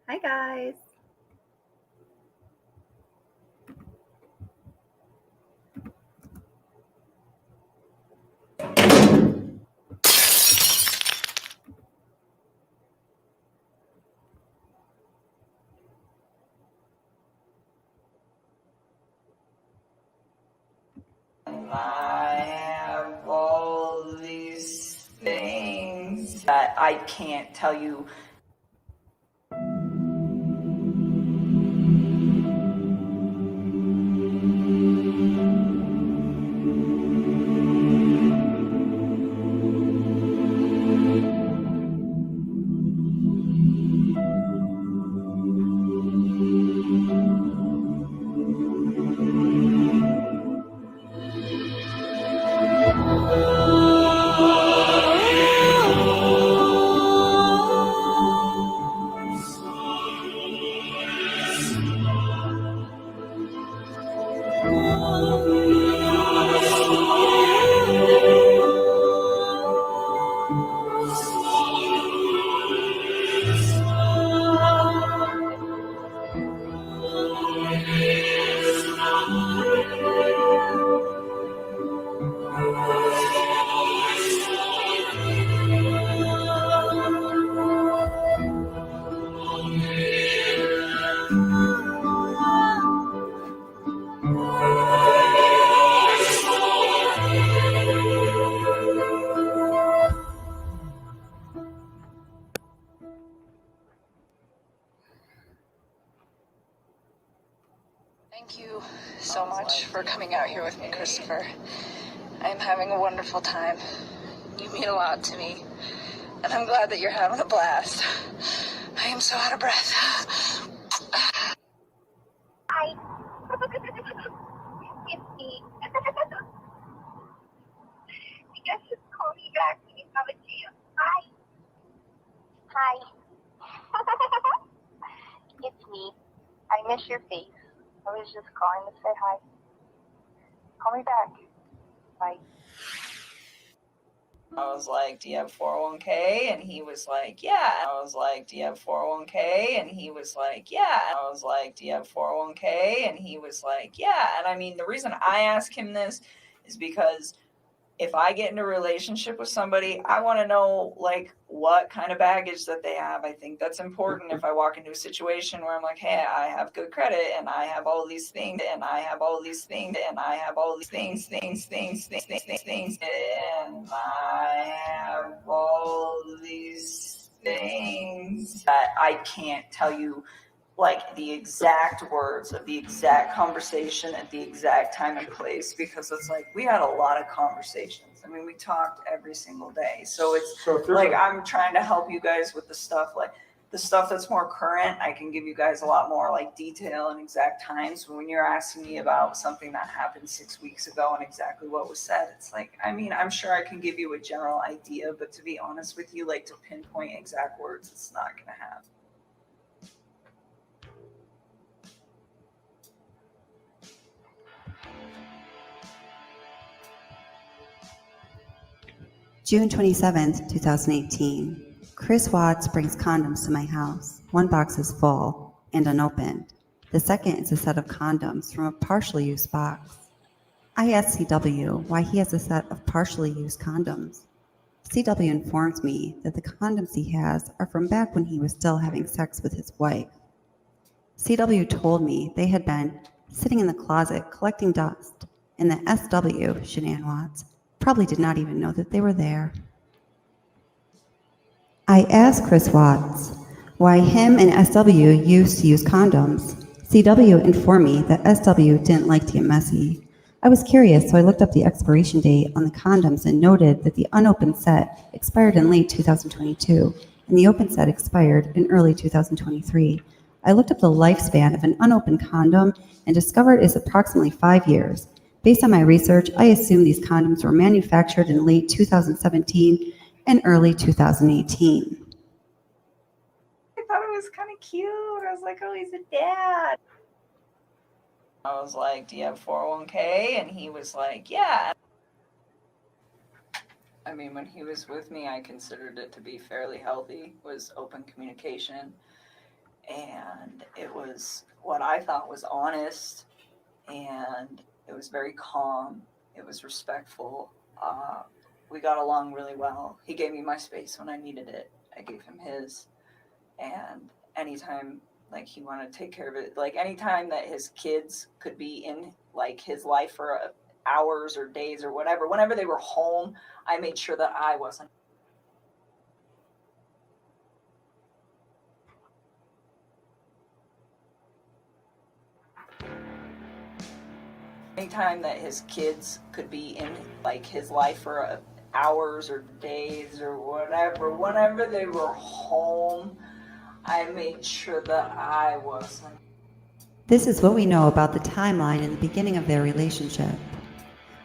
Hi, guys. I have all these things that I can't tell you. Thank you so much for coming out here with me, Christopher. I'm having a wonderful time. You mean a lot to me, and I'm glad that you're having a blast. I am so out of breath. Hi. It's me. You guys just call me back when you have a chance. Hi. Hi. It's me. I miss your face. I was just calling to say hi. Call me back. Bye. I was like, "Do you have 401k?" And he was like, "Yeah." I was like, "Do you have 401k?" And he was like, "Yeah." I was like, "Do you have 401k?" And he was like, "Yeah." And I mean, the reason I ask him this is because if I get in a relationship with somebody, I want to know like what kind of baggage that they have. I think that's important if I walk into a situation where I'm like, hey, I have good credit and I have all these things and I have all these things and I have all these things and I have all these things that I can't tell you like the exact words of the exact conversation at the exact time and place because it's like we had a lot of conversations. I mean, we talked every single day. So it's like I'm trying to help you guys with the stuff like the stuff that's more current. I can give you guys a lot more like detail and exact times. When you're asking me about something that happened 6 weeks ago and exactly what was said, it's like, I mean, I'm sure I can give you a general idea, but to be honest with you, like to pinpoint exact words, it's not going to happen. June 27th, 2018. Chris Watts brings condoms to my house. One box is full and unopened. The second is a set of condoms from a partially used box. I asked CW why he has a set of partially used condoms. CW informs me that the condoms he has are from back when he was still having sex with his wife. CW told me they had been sitting in the closet collecting dust, and that SW, Shanann Watts, probably did not even know that they were there. I asked Chris Watts why him and SW used to use condoms. CW informed me that SW didn't like to get messy. I was curious, so I looked up the expiration date on the condoms and noted that the unopened set expired in late 2022, and the open set expired in early 2023. I looked up the lifespan of an unopened condom and discovered it's approximately 5 years. Based on my research, I assume these condoms were manufactured in late 2017 and early 2018. I thought it was kind of cute. I was like, oh, he's a dad. I was like, do you have 401k? And he was like, yeah. I mean, when he was with me, I considered it to be fairly healthy, was open communication. and it was what I thought was honest, and it was very calm. It was respectful. We got along really well. He gave me my space when I needed it. I gave him his, and anytime like he wanted to take care of it, like anytime that his kids could be in like his life for hours or days or whatever, whenever they were home, I made sure that I wasn't. Anytime that his kids could be in like his life for hours or days or whatever, whenever they were home, I made sure that I wasn't. This is what we know about the timeline in the beginning of their relationship.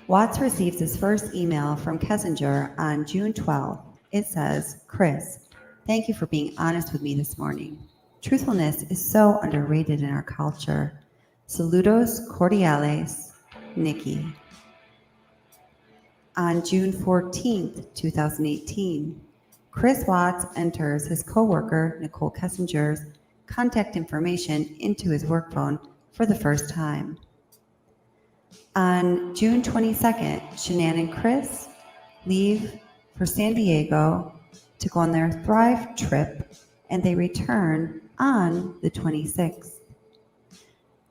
Watts receives his first email from Kessinger on June 12th. It says, "Chris, thank you for being honest with me this morning. Truthfulness is so underrated in our culture. Saludos cordiales, Nikki." On June 14th, 2018, Chris Watts enters his coworker Nicole Kessinger's contact information into his work phone for the first time. On June 22nd, Shanann and Chris leave for San Diego to go on their Thrive trip, and they return on the 26th.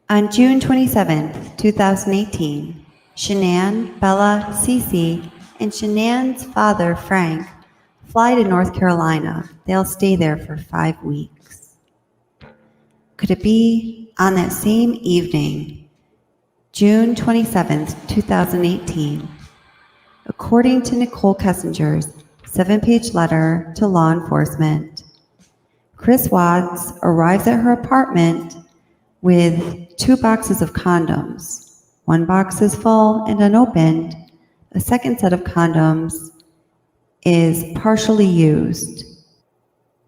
On June 27th, 2018, Shanann, Bella, Cece, and Shanann's father, Frank, fly to North Carolina. They'll stay there for 5 weeks. Could it be on that same evening, June 27th, 2018, according to Nicole Kessinger's 7-page letter to law enforcement, Chris Watts arrives at her apartment with 2 boxes of condoms. 1 box is full and unopened. A second set of condoms is partially used.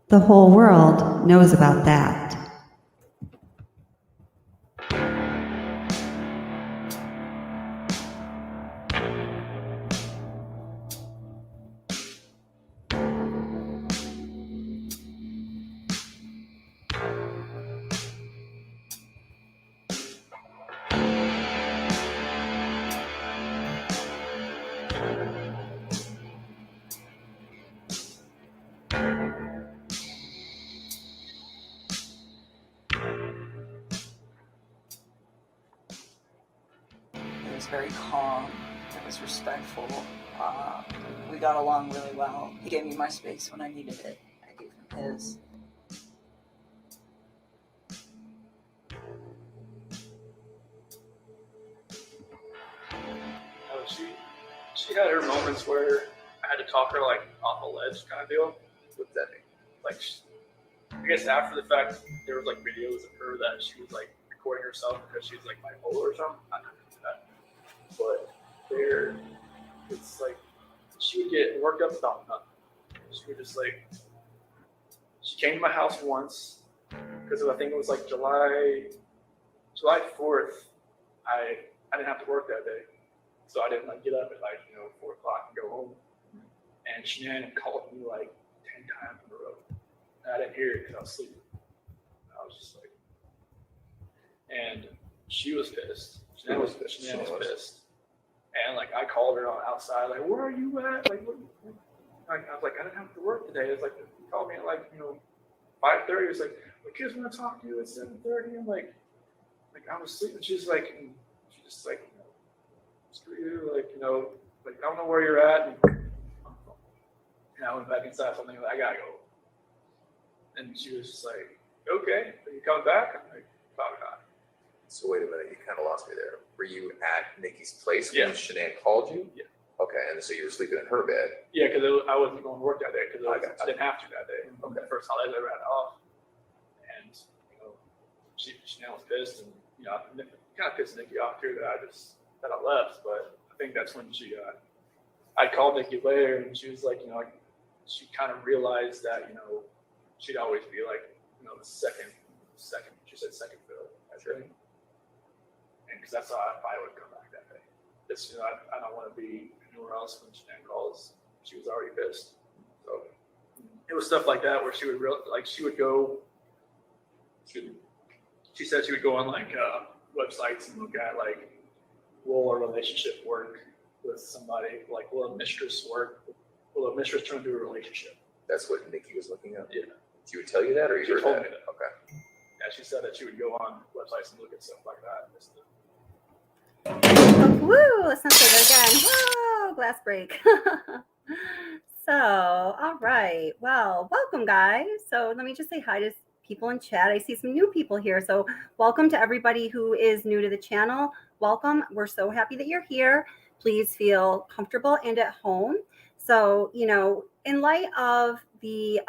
The whole world knows about that. It was very calm. It was respectful. We got along really well. He gave me my space when I needed it. I gave him his. She had her moments where I had to talk her like off a ledge kind of deal. What's that mean? Like, I guess after the fact, there was like videos of her that she was like recording herself because she was like bipolar or something. I don't know that, but it's like she would get worked up about nothing. She would just like, she came to my house once because I think it was like July 4th. I didn't have to work that day. So I didn't like get up at like 4 o'clock and go home. And Shanann called me like 10 times in a row. And I didn't hear it because I was sleeping. I was just like, and she was pissed. Shanann was pissed. And like I called her on outside, like, where are you at? Like, I was like, I didn't have to work today. It's like he called me at like 5:30. It was like, the kids want to talk to you at 7:30. I'm like I was sleeping. She's like, she just like. Screw you, like I don't know where you're at. And I went back inside. So I'm like, I gotta go. And she was just like, okay, are you coming back? I'm like, probably not. So wait a minute, you kind of lost me there. Were you at Nikki's place when Yeah. Shanann called you? Yeah. Okay, and so you were sleeping in her bed. Yeah, because I wasn't going to work that day because I didn't have to that day. Okay. The first holiday I ever had off, and Shanann was pissed, and kind of pissed Nikki off too that I left, but I think that's when I called Nikki later, and she was like, she kind of realized that, she'd always be like, the second, she said second fiddle, that's right. And because that's how I would come back that day. I don't want to be anywhere else when Shanann calls. She was already pissed. So it was stuff like that where she would go she said she would go on like websites and look at like, will a relationship work with somebody? Like, will a mistress work? Will a mistress turn into a relationship? That's what Nikki was looking at? Yeah. She would tell you that, or you She heard told that? me that. Okay. Yeah, she said that she would go on websites and look at stuff like that. Oh, woo, let's not say that again. Whoa, glass break. So, all right. Well, welcome, guys. So let me just say hi to people in chat. I see some new people here. So welcome to everybody who is new to the channel. Welcome. We're so happy that you're here. Please feel comfortable and at home. So, in light of the,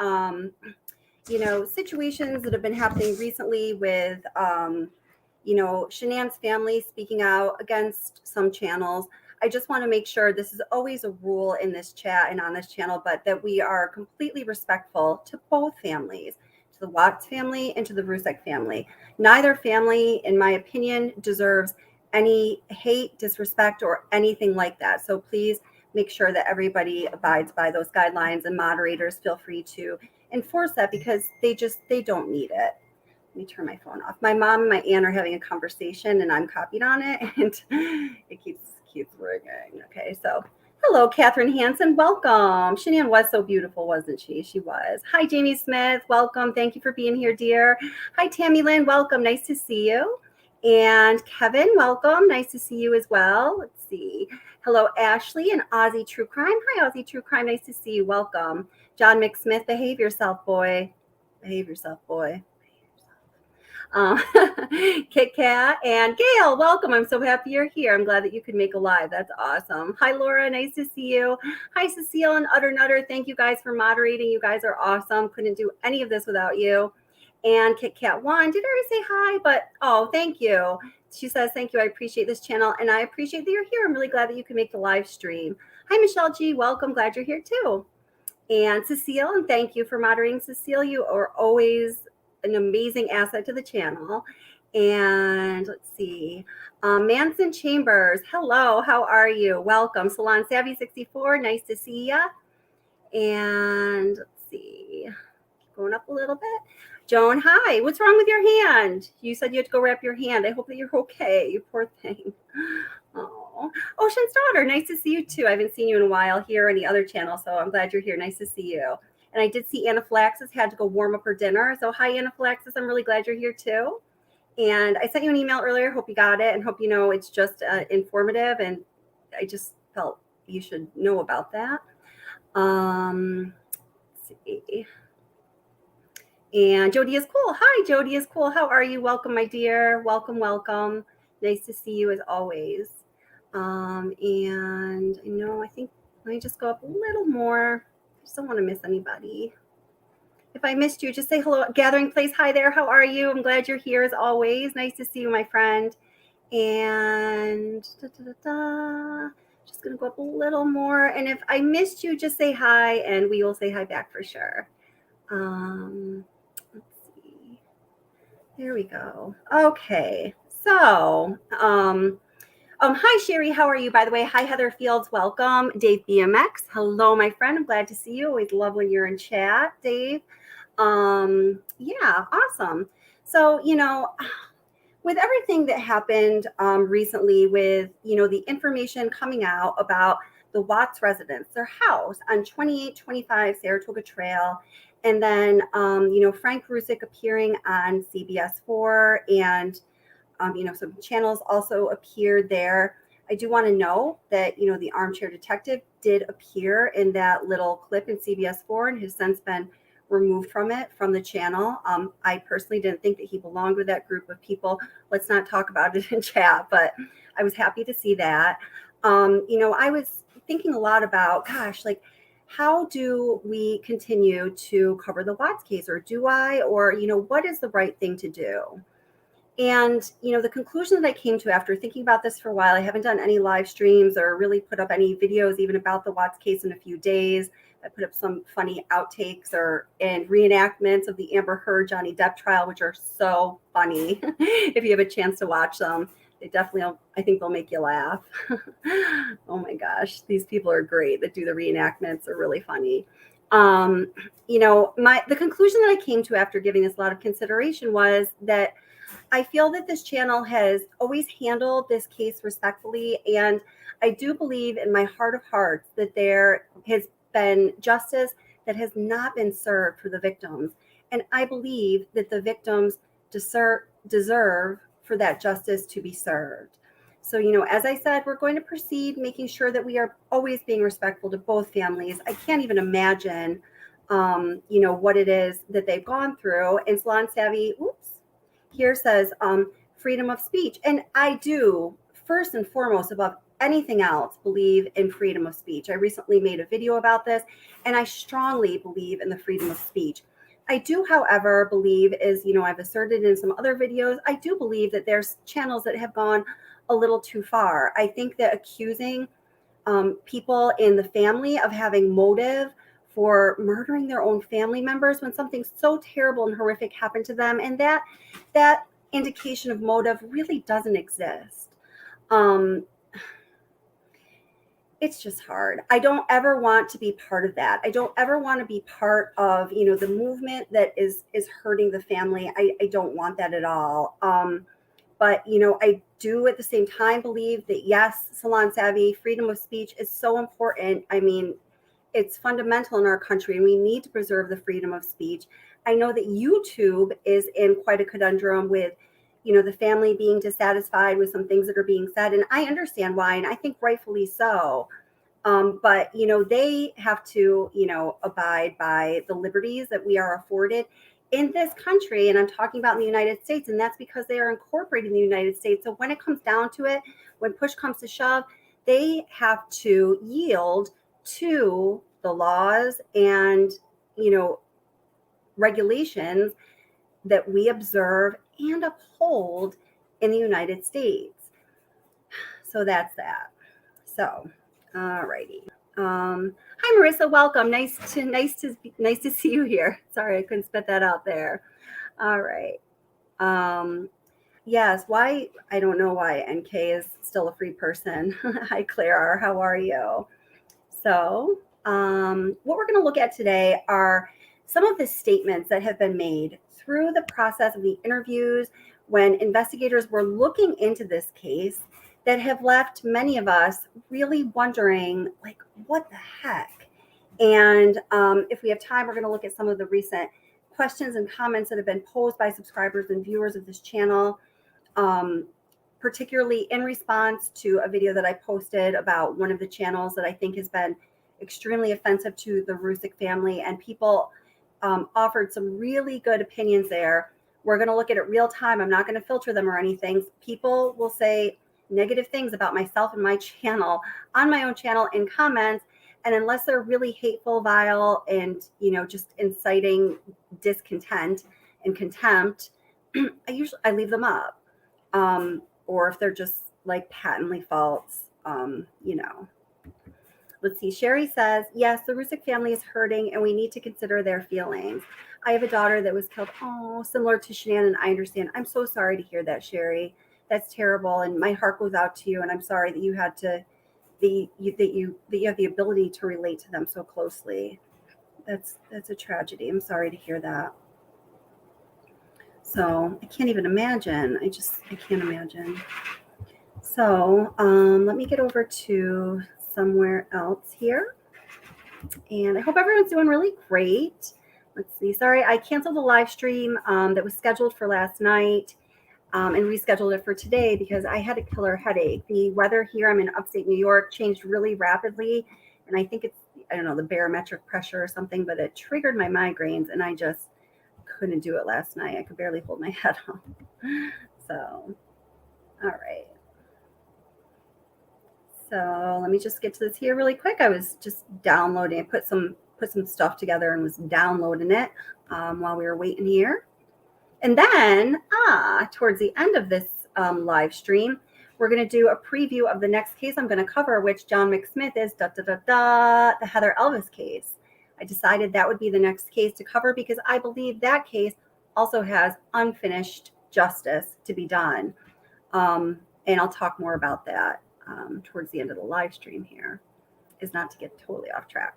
situations that have been happening recently with, Shanann's family speaking out against some channels, I just want to make sure this is always a rule in this chat and on this channel, but that we are completely respectful to both families, to the Watts family and to the Rzucek family. Neither family, in my opinion, deserves any hate, disrespect, or anything like that. So please make sure that everybody abides by those guidelines, and moderators feel free to enforce that because they don't need it. Let me turn my phone off. My mom and my aunt are having a conversation and I'm copied on it and it keeps ringing. Okay, so hello, Catherine Hansen. Welcome. Shanann was so beautiful, wasn't she? She was. Hi, Jamie Smith. Welcome. Thank you for being here, dear. Hi, Tammy Lynn. Welcome. Nice to see you. And Kevin, welcome. Nice to see you as well. Let's see. Hello, Ashley and Aussie True Crime. Hi, Aussie True Crime. Nice to see you. Welcome. John McSmith. Behave yourself, boy. Behave yourself, boy. Kit Kat and Gail, welcome. I'm so happy you're here. I'm glad that you could make a live. That's awesome. Hi, Laura. Nice to see you. Hi, Cecile and Utter Nutter. Thank you guys for moderating. You guys are awesome. Couldn't do any of this without you. And Kit Kat 1, did I already say hi? But, thank you. She says, thank you. I appreciate this channel and I appreciate that you're here. I'm really glad that you can make the live stream. Hi, Michelle G. Welcome. Glad you're here too. And Cecile, and thank you for moderating. Cecile, you are always an amazing asset to the channel. And let's see, Manson Chambers, hello, how are you? Welcome. Salon Savvy 64, nice to see ya. And let's see, going up a little bit. Joan, hi, what's wrong with your hand? You said you had to go wrap your hand. I hope that you're okay, you poor thing. Oh, Ocean's Daughter, nice to see you too. I haven't seen you in a while here or any other channel, so I'm glad you're here. Nice to see you. And I did see Anaphylaxis had to go warm up her dinner. So hi, Anaphylaxis. I'm really glad you're here too. And I sent you an email earlier. Hope you got it and hope you know it's just informative. And I just felt you should know about that. Let's see. And Jody is cool. Hi, Jody is cool. How are you? Welcome, my dear. Welcome, welcome. Nice to see you as always. And I think let me just go up a little more. I just don't want to miss anybody. If I missed you, just say hello. Gathering Place, hi there. How are you? I'm glad you're here as always. Nice to see you, my friend. And just going to go up a little more. And if I missed you, just say hi and we will say hi back for sure. Let's see. There we go. Okay. So, hi, Sherry. How are you, by the way? Hi, Heather Fields. Welcome. Dave BMX. Hello, my friend. I'm glad to see you. Always love when you're in chat, Dave. Yeah, awesome. So, with everything that happened recently with, the information coming out about the Watts residence, their house on 2825 Saratoga Trail, and then, Frank Rzucek appearing on CBS4 and some channels also appeared there. I do want to know that, the armchair detective did appear in that little clip in CBS4 and has since been removed from the channel. I personally didn't think that he belonged with that group of people. Let's not talk about it in chat, but I was happy to see that. I was thinking a lot about, how do we continue to cover the Watts case, or do I, or, what is the right thing to do? And, the conclusion that I came to after thinking about this for a while, I haven't done any live streams or really put up any videos even about the Watts case in a few days. I put up some funny outtakes and reenactments of the Amber Heard Johnny Depp trial, which are so funny. If you have a chance to watch them, they definitely, I think they'll make you laugh. Oh my gosh, these people are great that do the reenactments, are really funny. The conclusion that I came to after giving this a lot of consideration was that I feel that this channel has always handled this case respectfully, and I do believe in my heart of hearts that there has been justice that has not been served for the victims. And I believe that the victims deserve for that justice to be served. So, as I said, we're going to proceed making sure that we are always being respectful to both families. I can't even imagine, what it is that they've gone through. And Salon Savvy, here says freedom of speech. And I do, first and foremost, above anything else, believe in freedom of speech. I recently made a video about this, and I strongly believe in the freedom of speech. I do, however, believe, as I've asserted in some other videos, I do believe that there's channels that have gone a little too far. I think that accusing people in the family of having motive for murdering their own family members when something so terrible and horrific happened to them, and that indication of motive really doesn't exist. It's just hard. I don't ever want to be part of that. I don't ever want to be part of, the movement that is hurting the family. I don't want that at all. But, I do at the same time believe that, yes, Salon Savvy, freedom of speech is so important. I mean, it's fundamental in our country, and we need to preserve the freedom of speech. I know that YouTube is in quite a conundrum with, the family being dissatisfied with some things that are being said. And I understand why, and I think rightfully so. But, they have to, abide by the liberties that we are afforded in this country. And I'm talking about in the United States, and that's because they are incorporated in the United States. So when it comes down to it, when push comes to shove, they have to yield to the laws and, regulations that we observe and uphold in the United States. So that's that. So, all righty. Hi, Marissa. Welcome. Nice to see you here. Sorry, I couldn't spit that out there. All right. Yes. Why? I don't know why NK is still a free person. Hi, Claire. How are you? So, what we're going to look at today are some of the statements that have been made through the process of the interviews when investigators were looking into this case that have left many of us really wondering, like, what the heck? And if we have time, we're going to look at some of the recent questions and comments that have been posed by subscribers and viewers of this channel, particularly in response to a video that I posted about one of the channels that I think has been extremely offensive to the Rzucek family, and people offered some really good opinions there. We're going to look at it real time. I'm not going to filter them or anything. People will say negative things about myself and my channel on my own channel in comments, and unless they're really hateful, vile, and just inciting discontent and contempt, I leave them up. Or if they're just like patently false, Let's see. Sherry says, yes, the Rzucek family is hurting and we need to consider their feelings. I have a daughter that was killed. Oh, similar to Shannon. I understand. I'm so sorry to hear that, Sherry. That's terrible. And my heart goes out to you. And I'm sorry that you had to that you have the ability to relate to them so closely. That's a tragedy. I'm sorry to hear that. So I can't even imagine. I can't imagine. So let me get over to somewhere else here. And I hope everyone's doing really great. Let's see. Sorry, I canceled the live stream that was scheduled for last night and rescheduled it for today because I had a killer headache. The weather here, I'm in upstate New York, changed really rapidly. And I think it's, I don't know, the barometric pressure or something, but it triggered my migraines and I just couldn't do it last night. I could barely hold my head up. So, all right. So let me just get to this here really quick. I was just downloading. I put some stuff together and was downloading it while we were waiting here. And then towards the end of this live stream, we're going to do a preview of the next case I'm going to cover, which John McSmith is the Heather Elvis case. I decided that would be the next case to cover because I believe that case also has unfinished justice to be done. And I'll talk more about that towards the end of the live stream here, is not to get totally off track.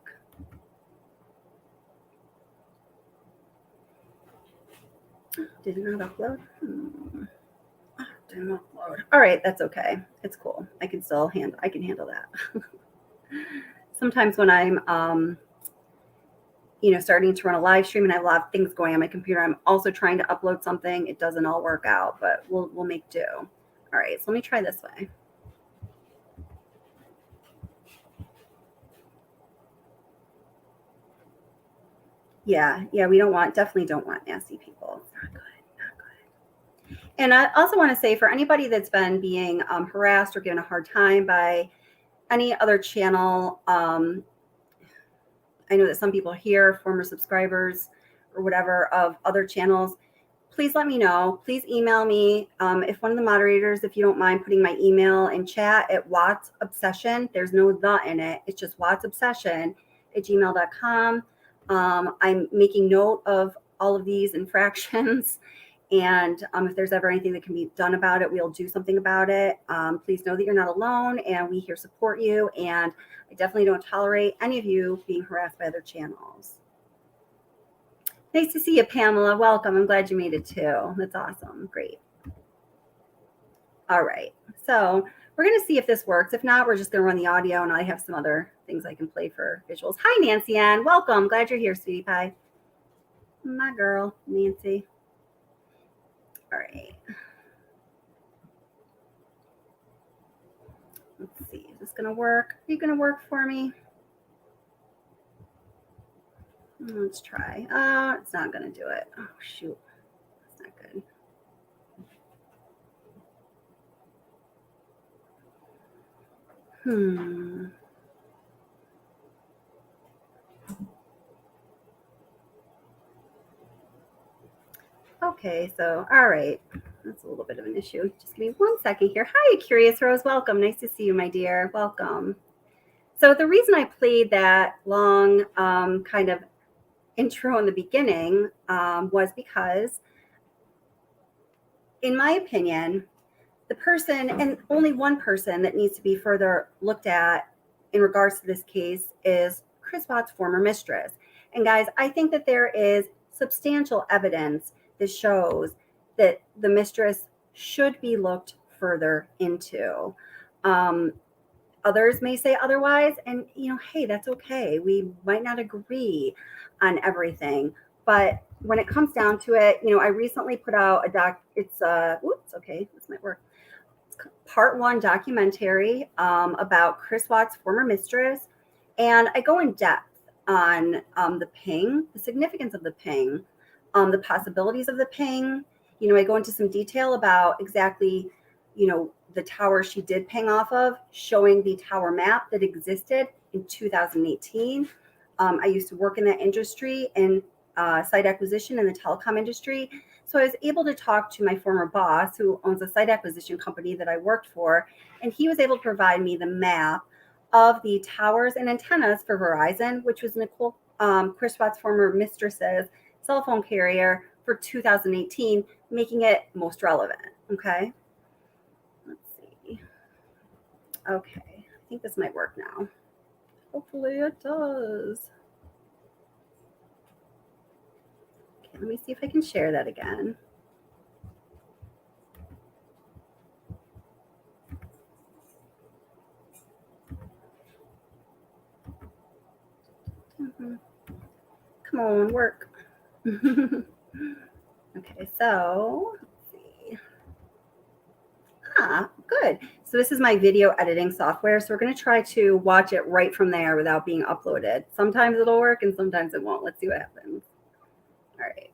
Did it not upload? Didn't upload. All right, that's okay. It's cool. I can handle that. Sometimes when I'm starting to run a live stream and I have a lot of things going on my computer, I'm also trying to upload something. It doesn't all work out, but we'll make do. All right, so let me try this way. Yeah, we definitely don't want nasty people. It's not good, not good. And I also want to say, for anybody that's been being harassed or given a hard time by any other channel, I know that some people here, former subscribers or whatever of other channels, please let me know. Please email me. If one of the moderators, if you don't mind putting my email in chat at Watts Obsession, there's no the in it. It's just Watts Obsession at gmail.com. I'm making note of all of these infractions. And if there's ever anything that can be done about it, we'll do something about it. Please know that you're not alone, and we here support you. And I definitely don't tolerate any of you being harassed by other channels. Nice to see you, Pamela. Welcome. I'm glad you made it too. That's awesome. Great. All right. So we're going to see if this works. If not, we're just going to run the audio, and I have some other things I can play for visuals. Hi, Nancy Ann. Welcome. Glad you're here, sweetie pie. My girl, Nancy. All right. Let's see. Is this going to work? Are you going to work for me? Let's try. It's not going to do it. Oh, shoot. That's not good. Okay, so, all right. That's a little bit of an issue. Just give me 1 second here. Hi, Curious Rose. Welcome. Nice to see you, my dear. Welcome. So the reason I played that long kind of intro in the beginning was because, in my opinion, the person, and only one person that needs to be further looked at in regards to this case, is Chris Watts' former mistress. And guys, I think that there is substantial evidence that shows that the mistress should be looked further into. Others may say otherwise, and hey, that's okay. We might not agree on everything, but when it comes down to it, I recently put out a okay, this might work. Part 1 documentary about Chris Watts' former mistress, and I go in depth on the ping, the significance of the ping, the possibilities of the ping. I go into some detail about exactly, the tower she did ping off of, showing the tower map that existed in 2018. I used to work in that industry in site acquisition in the telecom industry. So I was able to talk to my former boss, who owns a site acquisition company that I worked for, and he was able to provide me the map of the towers and antennas for Verizon, which was Nicole Chris Watts' former mistress's cell phone carrier for 2018, making it most relevant. Okay. Let's see. Okay. I think this might work now. Hopefully it does. Okay, let me see if I can share that again. Come on, work. Okay, so let's see. Good. So this is my video editing software. So we're going to try to watch it right from there without being uploaded. Sometimes it'll work and sometimes it won't. Let's see what happens. All right.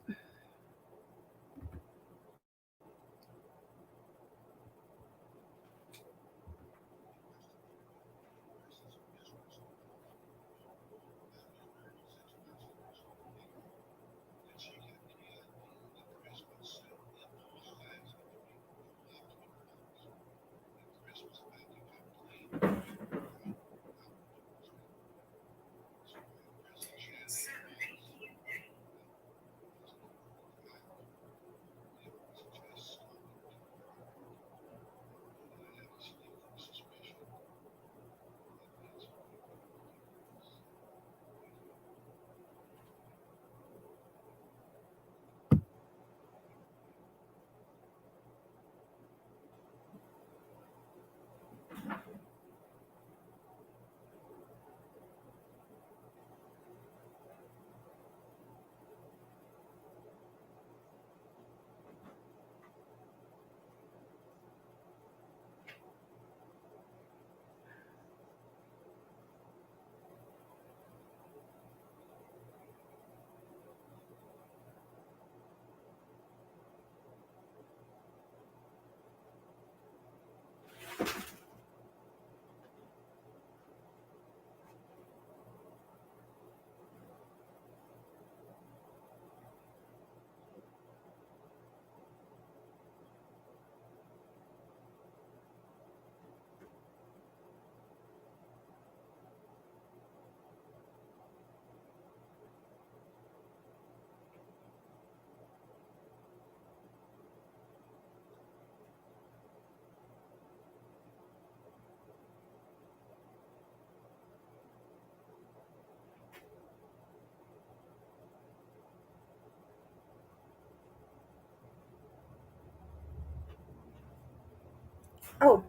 Oh.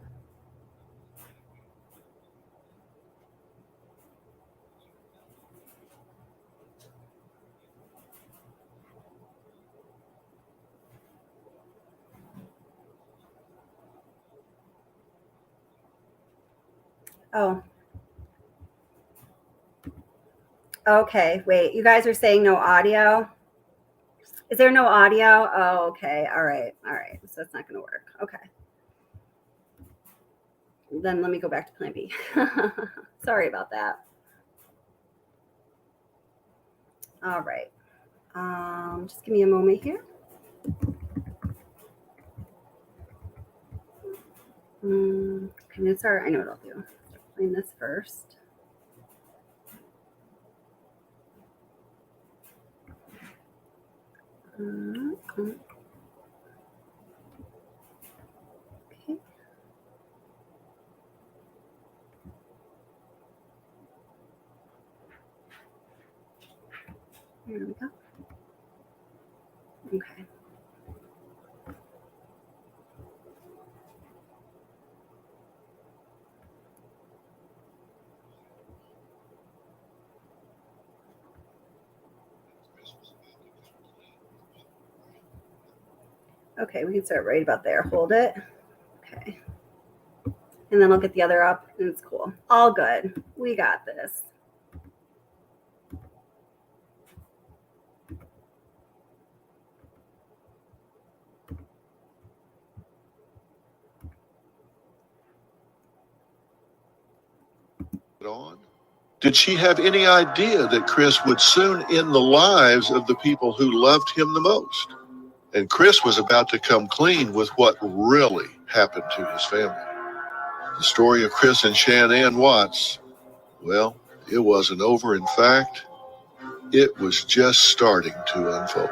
Oh. Okay, wait. You guys are saying no audio? Is there no audio? Oh, okay. All right. All right. So it's not going to work. Okay. Then let me go back to plan B. Sorry about that. All right. Just give me a moment here. Okay, sorry. I know what I'll do. Playing this first. Okay. There we go. Okay. Okay, we can start right about there. Hold it. Okay. And then I'll get the other up, and it's cool. All good. We got this. On? Did she have any idea that Chris would soon end the lives of the people who loved him the most? And Chris was about to come clean with what really happened to his family. The story of Chris and Shanann Watts, well, it wasn't over. In fact, it was just starting to unfold.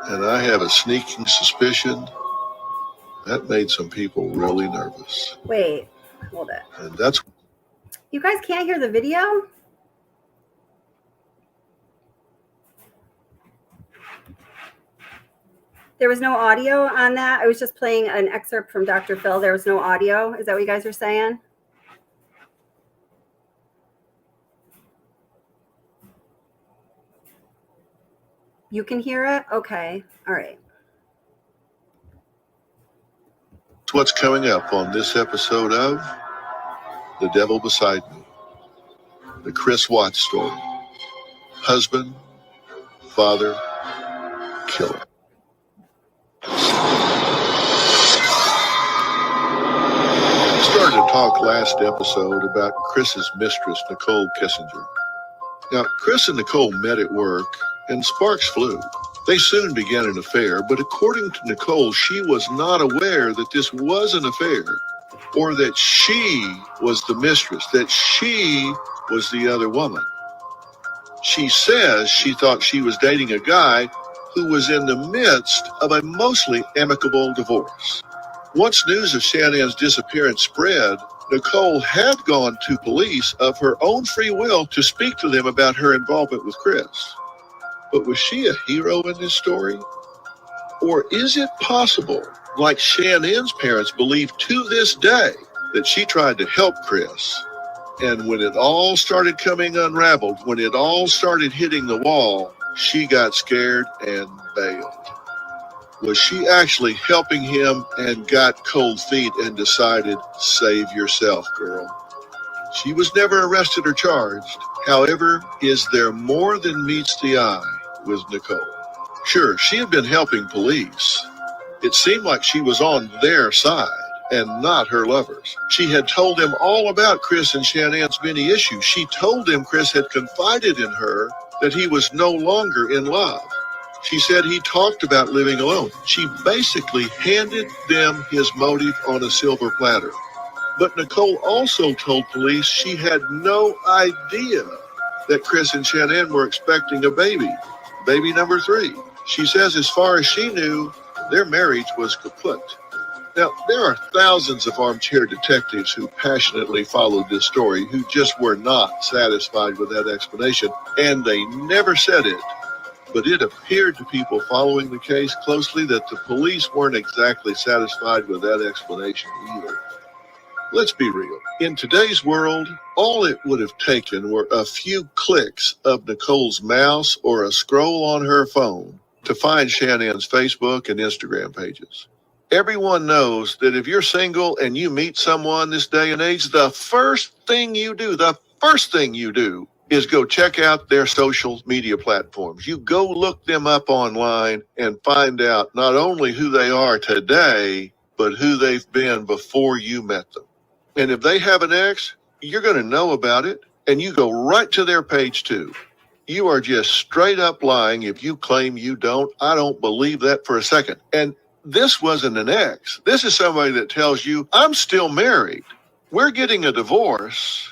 And I have a sneaking suspicion that made some people really nervous. Wait, hold it. And that's... You guys can't hear the video? There was no audio on that. I was just playing an excerpt from Dr. Phil. There was no audio. Is that what you guys are saying? You can hear it? Okay. All right. What's coming up on this episode of The Devil Beside Me, the Chris Watts story. Husband, father, killer. I started to talk last episode about Chris's mistress, Nicole Kessinger. Now, Chris and Nicole met at work, and sparks flew. They soon began an affair, but according to Nicole, she was not aware that this was an affair, or that she was the mistress, that she was the other woman. She says she thought she was dating a guy who was in the midst of a mostly amicable divorce. Once news of Shanann's disappearance spread, Nicole had gone to police of her own free will to speak to them about her involvement with Chris. But was she a hero in this story? Or is it possible, like Shannon's parents believe to this day, that she tried to help Chris? And when it all started coming unraveled, when it all started hitting the wall, she got scared and bailed. Was she actually helping him and got cold feet and decided, save yourself, girl? She was never arrested or charged. However, is there more than meets the eye with Nicole? Sure, she had been helping police. It seemed like she was on their side and not her lovers. She had told them all about Chris and Shannon's many issues. She told them Chris had confided in her that he was no longer in love. She said he talked about living alone. She basically handed them his motive on a silver platter. But Nicole also told police she had no idea that Chris and Shanann were expecting a baby number 3. She says as far as she knew, their marriage was kaput. Now, there are thousands of armchair detectives who passionately followed this story who just were not satisfied with that explanation, and they never said it but it appeared to people following the case closely that the police weren't exactly satisfied with that explanation either. Let's be real. In today's world, all it would have taken were a few clicks of Nicole's mouse or a scroll on her phone to find Shannon's Facebook and Instagram pages. Everyone knows that if you're single and you meet someone this day and age, the first thing you do is go check out their social media platforms. You go look them up online and find out not only who they are today, but who they've been before you met them. And if they have an ex, you're going to know about it, and you go right to their page too. You are just straight up lying if you claim you don't. I don't believe that for a second. And this wasn't an ex. This is somebody that tells you, I'm still married. We're getting a divorce.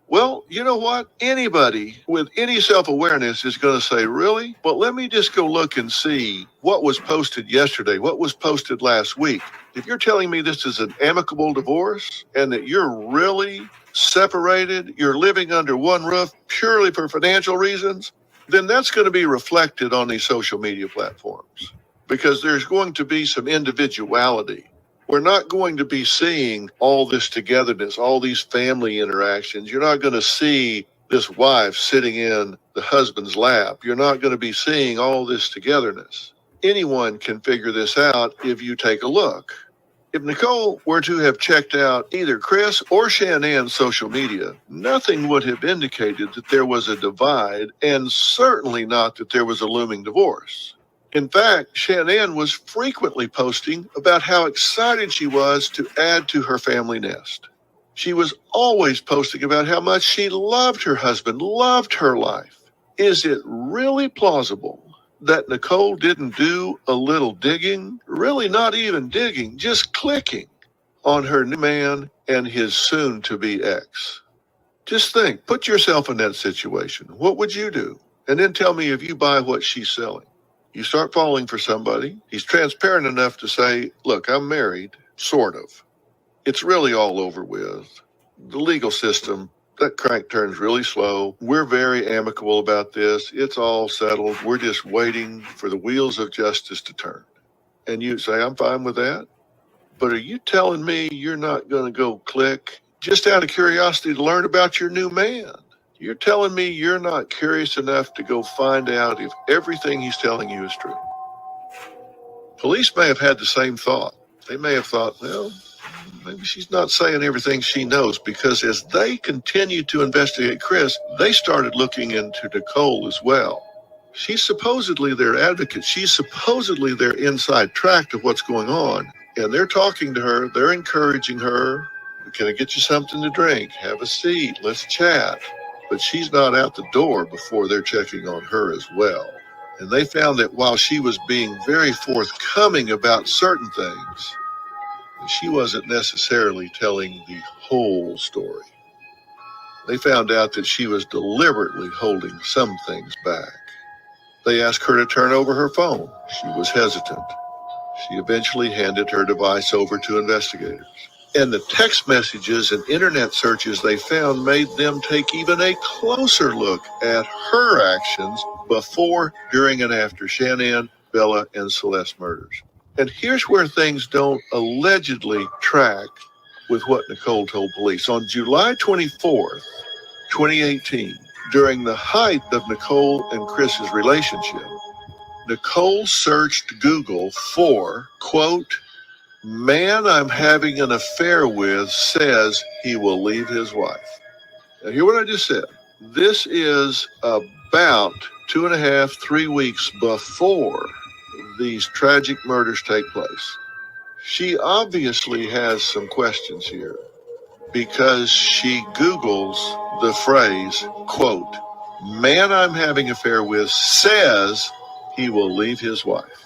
Well, you know what? Anybody with any self-awareness is going to say, really? Well, let me just go look and see what was posted yesterday, what was posted last week. If you're telling me this is an amicable divorce and that you're really separated, you're living under one roof purely for financial reasons, then that's going to be reflected on these social media platforms because there's going to be some individuality. We're not going to be seeing all this togetherness, all these family interactions. You're not going to see this wife sitting in the husband's lap. You're not going to be seeing all this togetherness. Anyone can figure this out if you take a look. If Nicole were to have checked out either Chris or Shannon's social media, nothing would have indicated that there was a divide, and certainly not that there was a looming divorce. In fact, Shannon was frequently posting about how excited she was to add to her family nest. She was always posting about how much she loved her husband, loved her life. Is it really plausible that Nicole didn't do a little digging? Really not even digging, just clicking on her new man and his soon-to-be ex. Just think, put yourself in that situation. What would you do? And then tell me if you buy what she's selling. You start falling for somebody. He's transparent enough to say, look, I'm married, sort of. It's really all over with. The legal system, that crank turns really slow. We're very amicable about this. It's all settled. We're just waiting for the wheels of justice to turn. And you say, I'm fine with that. But are you telling me you're not going to go click just out of curiosity to learn about your new man? You're telling me you're not curious enough to go find out if everything he's telling you is true. Police may have had the same thought. They may have thought, well, maybe she's not saying everything she knows, because as they continued to investigate Chris, they started looking into Nicole as well. She's supposedly their advocate. She's supposedly their inside track to what's going on. And they're talking to her. They're encouraging her. Can I get you something to drink? Have a seat. Let's chat. But she's not out the door before they're checking on her as well. And they found that while she was being very forthcoming about certain things, she wasn't necessarily telling the whole story. They found out that she was deliberately holding some things back. They asked her to turn over her phone. She was hesitant. She eventually handed her device over to investigators. And the text messages and internet searches they found made them take even a closer look at her actions before, during, and after Shannon, Bella, and Celeste murders. And here's where things don't allegedly track with what Nicole told police. On July 24th, 2018, during the height of Nicole and Chris's relationship, Nicole searched Google for, quote, man I'm having an affair with says he will leave his wife. Now, hear what I just said. This is about 2.5, 3 weeks before these tragic murders take place. She obviously has some questions here because she Googles the phrase, quote, man I'm having an affair with says he will leave his wife.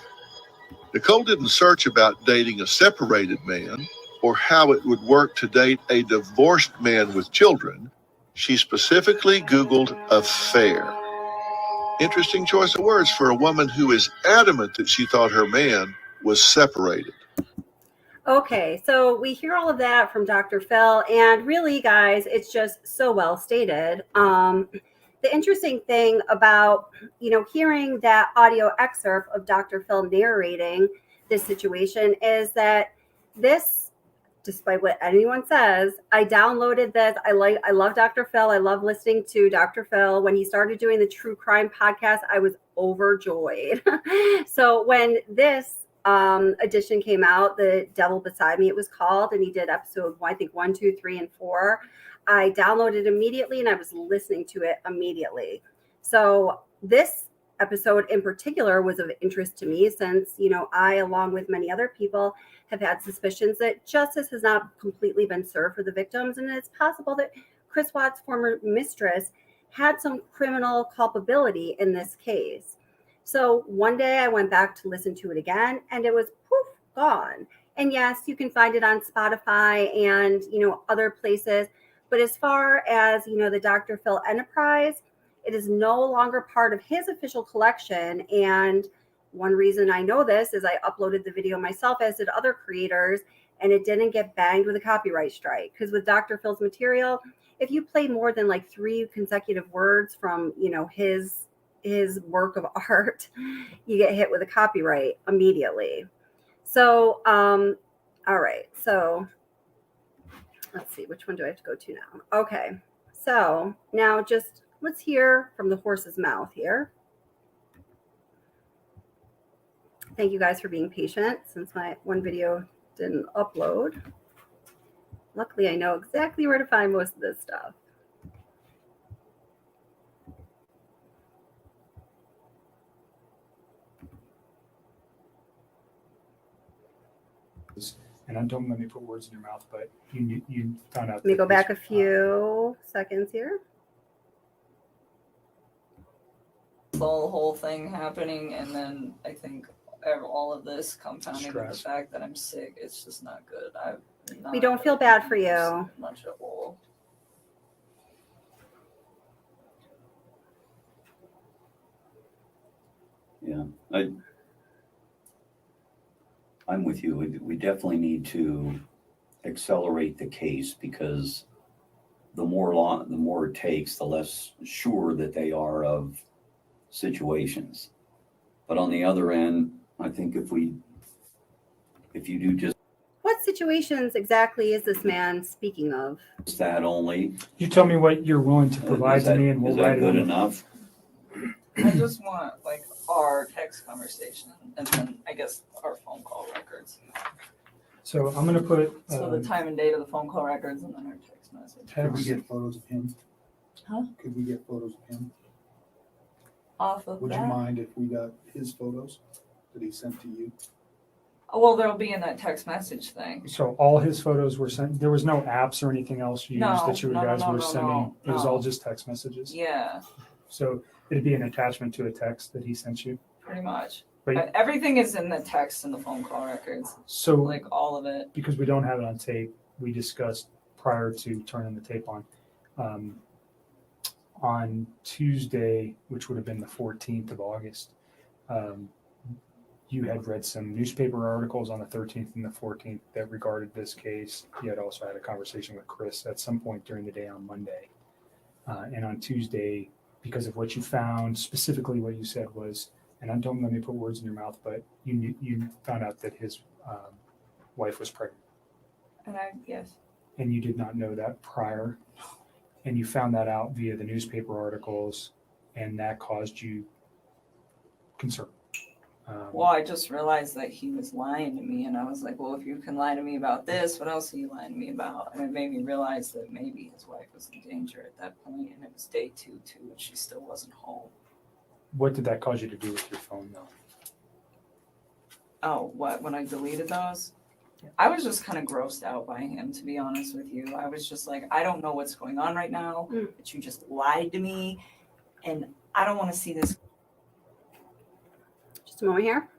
Nicole didn't search about dating a separated man or how it would work to date a divorced man with children. She specifically Googled affair. Interesting choice of words for a woman who is adamant that she thought her man was separated. Okay, so we hear all of that from Dr. Fell, and really, guys, it's just so well stated. the interesting thing about, hearing that audio excerpt of Dr. Phil narrating this situation is that this, despite what anyone says, I downloaded this. I love Dr. Phil. I love listening to Dr. Phil. When he started doing the true crime podcast, I was overjoyed. So when this edition came out, The Devil Beside Me, it was called, and he did episode, I think 1, 2, 3, and 4. I downloaded immediately and I was listening to it immediately. So this episode in particular was of interest to me since, I, along with many other people, have had suspicions that justice has not completely been served for the victims. And it's possible that Chris Watts' former mistress had some criminal culpability in this case. So one day I went back to listen to it again and it was poof, gone. And yes, you can find it on Spotify and, other places. But as far as, the Dr. Phil Enterprise, it is no longer part of his official collection. And one reason I know this is I uploaded the video myself, as did other creators, and it didn't get banged with a copyright strike. Because with Dr. Phil's material, if you play more than like 3 consecutive words from, his work of art, you get hit with a copyright immediately. So, all right. So let's see, which one do I have to go to now? Okay. So now just let's hear from the horse's mouth here. Thank you guys for being patient since my one video didn't upload. Luckily, I know exactly where to find most of this stuff. And don't let me put words in your mouth, but you found out. Let me go back a few seconds here. The whole thing happening, and then I think all of this compounding with the fact that I'm sick, it's just not good. We don't feel bad for you. Much at all. Yeah, I'm with you. We definitely need to accelerate the case because the more it takes, the less sure that they are of situations. But on the other end, I think if you do just What situations exactly is this man speaking of? that only, you tell me what you're willing to provide to me, and we'll write it. Is that good enough? I just want our text conversation, and then I guess our phone call records. So I'm going to put. So the time and date of the phone call records, and then our text message. Could we get photos of him? Huh? Could we get photos of him? Off of Would that? you mind if we got his photos that he sent to you? Well, they'll be in that text message thing. So all his photos were sent. There was no apps or anything else used that you guys were sending. It was all just text messages. Yeah. So it'd be an attachment to a text that he sent you. Pretty much. But everything is in the text and the phone call records. So all of it. Because we don't have it on tape, we discussed prior to turning the tape on Tuesday, which would have been the 14th of August. You had read some newspaper articles on the 13th and the 14th that regarded this case. You had also had a conversation with Chris at some point during the day on Monday. And on Tuesday, because of what you found, specifically what you said was, and don't let me put words in your mouth, but you found out that his wife was pregnant. Yes. And you did not know that prior. And you found that out via the newspaper articles, and that caused you concern. Well, I just realized that he was lying to me, and I was like, well, if you can lie to me about this, what else are you lying to me about? And it made me realize that maybe his wife was in danger at that point, and it was day 2 too, and she still wasn't home. What did that cause you to do with your phone, though? Oh, what? When I deleted those? I was just kind of grossed out by him, to be honest with you. I was just like, I don't know what's going on right now, but you just lied to me, and I don't want to see this. Just a moment here.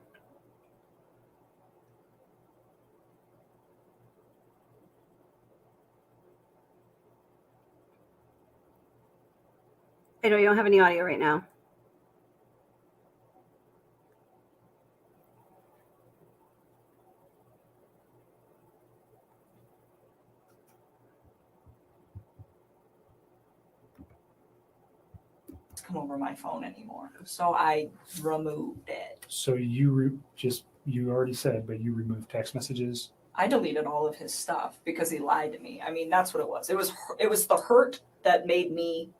I know you don't have any audio right now. come over my phone anymore. So I removed it. So you already said, but you removed text messages. I deleted all of his stuff because he lied to me. I mean, that's what it was. It was the hurt that made me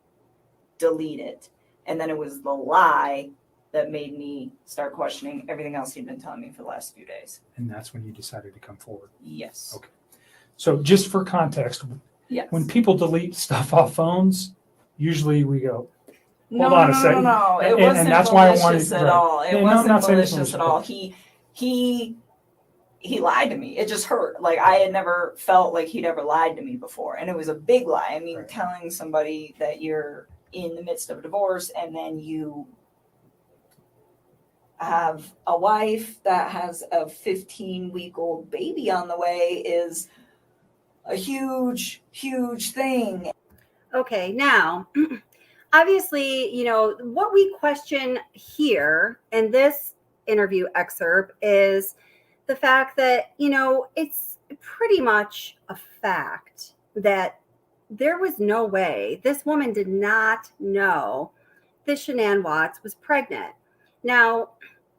delete it. And then it was the lie that made me start questioning everything else he'd been telling me for the last few days. And that's when you decided to come forward. Yes. Okay. So just for context, Yes. when people delete stuff off phones, usually we go, No, hold on a second. No. It And wasn't that's why I malicious wanted, at all. It wasn't not saying it's malicious at all. He lied to me. It just hurt. Like, I had never felt like he'd ever lied to me before. And it was a big lie. I mean, telling somebody that you're in the midst of a divorce and then you have a wife that has a 15-week-old baby on the way is a huge, huge thing. Okay, now, obviously, you know, what we question here in this interview excerpt is the fact that, you know, it's pretty much a fact that there was no way this woman did not know that Shanann Watts was pregnant. Now,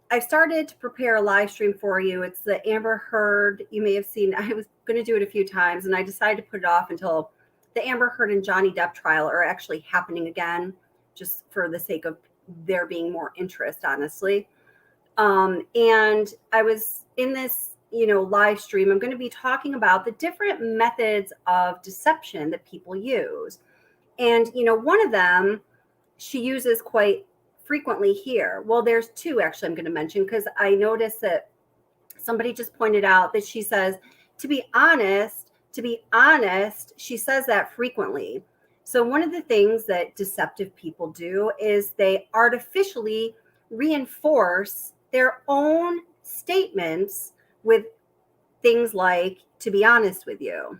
I started to prepare a live stream for you. It's the Amber Heard. You may have seen, I was going to do it a few times, and I decided to put it off until the Amber Heard and Johnny Depp trial are actually happening again, just for the sake of there being more interest, honestly. And I was in this, you know, live stream. I'm going to be talking about the different methods of deception that people use. And, you know, one of them she uses quite frequently here. Well, there's two actually I'm going to mention because I noticed that somebody just pointed out that she says, to be honest, she says that frequently. So one of the things that deceptive people do is they artificially reinforce their own statements with things like, to be honest with you.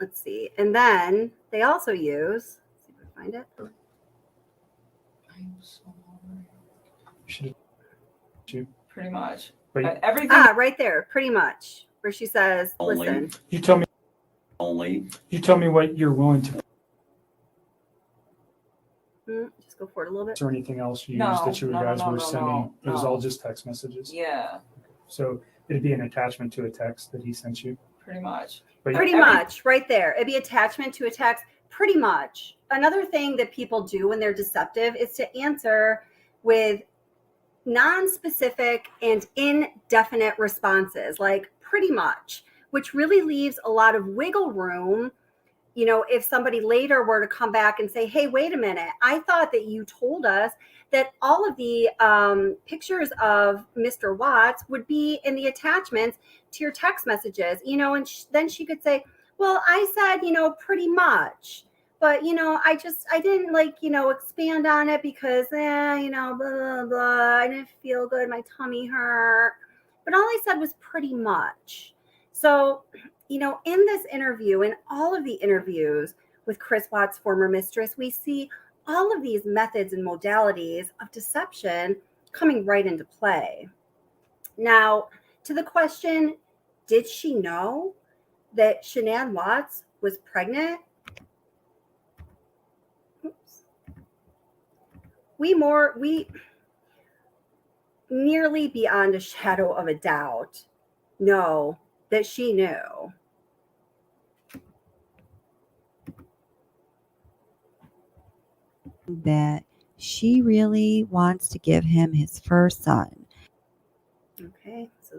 Let's see. And then they also use, let's see if I find it. I'm so You. Pretty much. But Everything. Right there, pretty much, where she says, Only. listen. you tell me what you're willing to. Just go for it a little bit. Is there anything else you used that you guys were sending? It was all just text messages? Yeah. So it'd be an attachment to a text that he sent you? Pretty much. Pretty much, right there. It'd be attachment to a text. Pretty much. Another thing that people do when they're deceptive is to answer with non-specific and indefinite responses, like pretty much, which really leaves a lot of wiggle room. You know, if somebody later were to come back and say, hey, wait a minute, I thought that you told us that all of the pictures of Mr. Watts would be in the attachments to your text messages, you know, and then she could say, well, I said, you know, pretty much. But, you know, I didn't like, you know, expand on it because, you know, blah, blah, blah. I didn't feel good. My tummy hurt. But all I said was pretty much. So, you know, in this interview, in all of the interviews with Chris Watts' former mistress, we see all of these methods and modalities of deception coming right into play. Now, to the question, did she know that Shanann Watts was pregnant? We nearly beyond a shadow of a doubt know that she knew. That she really wants to give him his first son. Okay, so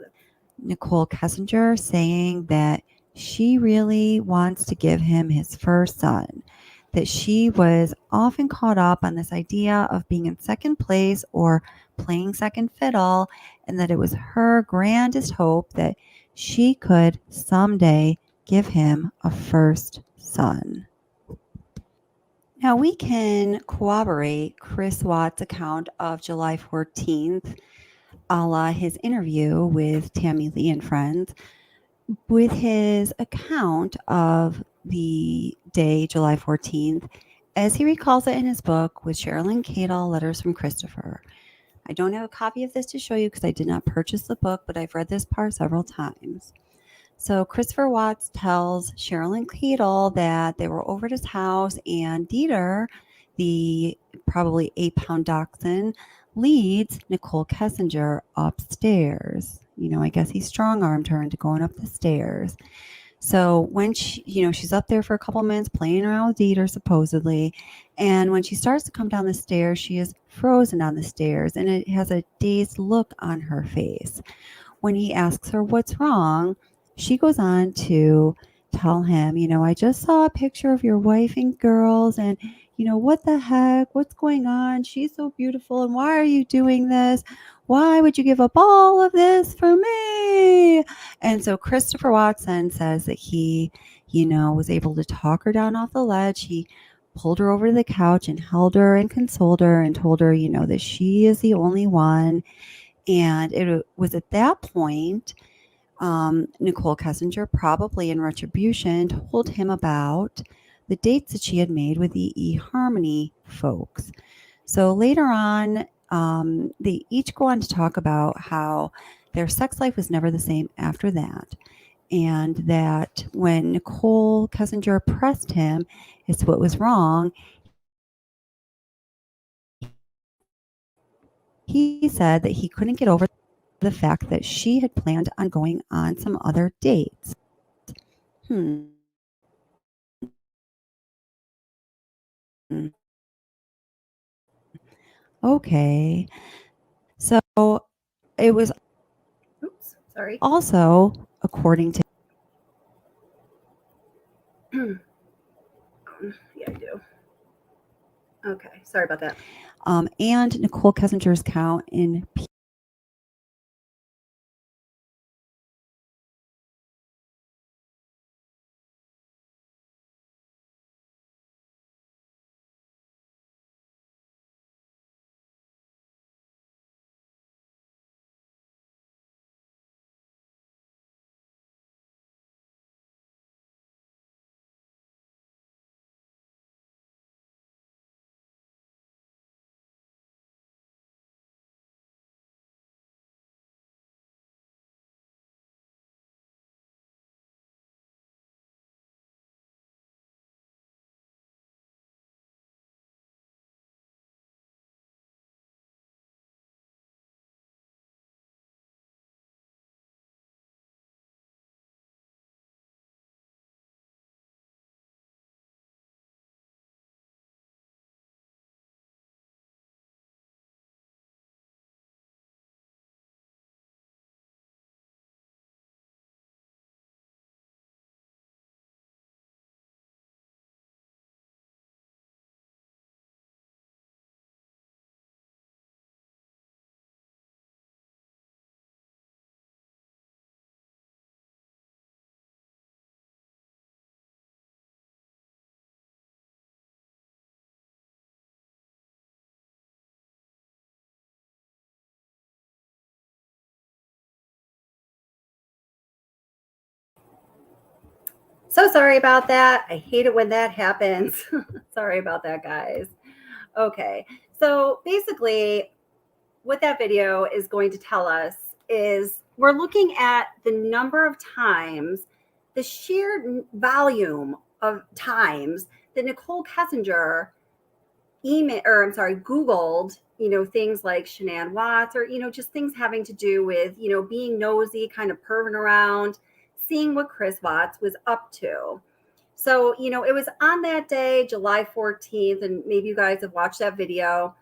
Nicole Kessinger saying that she really wants to give him his first son, that she was often caught up on this idea of being in second place or playing second fiddle, and that it was her grandest hope that she could someday give him a first son. Now we can corroborate Chris Watts' account of July 14th, a la his interview with Tammy Lee and friends, with his account of the day, July 14th, as he recalls it in his book with Sherilyn Cadle, Letters from Christopher. I don't have a copy of this to show you because I did not purchase the book, but I've read this part several times. So Christopher Watts tells Sherilyn Cadle that they were over at his house and Dieter the probably 8-pound dachshund leads Nicole Kessinger upstairs. I guess he strong-armed her into going up the stairs. So when she's up there for a couple minutes playing around with Dieter, supposedly, and when she starts to come down the stairs, she is frozen on the stairs, and it has a dazed look on her face. When he asks her what's wrong, she goes on to tell him, I just saw a picture of your wife and girls, and what the heck? What's going on? She's so beautiful, and why are you doing this? Why would you give up all of this for me? And so Christopher Watson says that he, was able to talk her down off the ledge. He pulled her over to the couch and held her and consoled her and told her, that she is the only one. And it was at that point, Nicole Kessinger, probably in retribution, told him about the dates that she had made with the eHarmony folks. So later on, they each go on to talk about how their sex life was never the same after that. And that when Nicole Kessinger pressed him as to what was wrong, he said that he couldn't get over the fact that she had planned on going on some other dates. Okay. So it was Sorry. also, according to Yeah, I do. Okay, sorry about that. And Nicole Kessinger's count in So sorry about that. I hate it when that happens. Sorry about that, guys. Okay. So basically, what that video is going to tell us is we're looking at the number of times, the sheer volume of times that Nicole Kessinger Googled, things like Shanann Watts or, just things having to do with, being nosy, kind of perving around, seeing what Chris Watts was up to. So, it was on that day, July 14th, and maybe you guys have watched that video,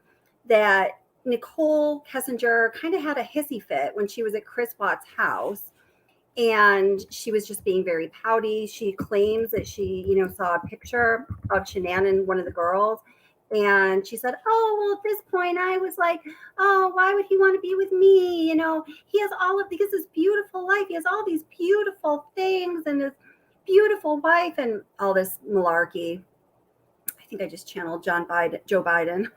that Nicole Kessinger kind of had a hissy fit when she was at Chris Watts' house. And she was just being very pouty. She claims that she, saw a picture of Shanann and one of the girls. And she said, oh, well, at this point, I was like, oh, why would he want to be with me? He has this beautiful life. He has all these beautiful things and this beautiful wife and all this malarkey. I think I just channeled Joe Biden.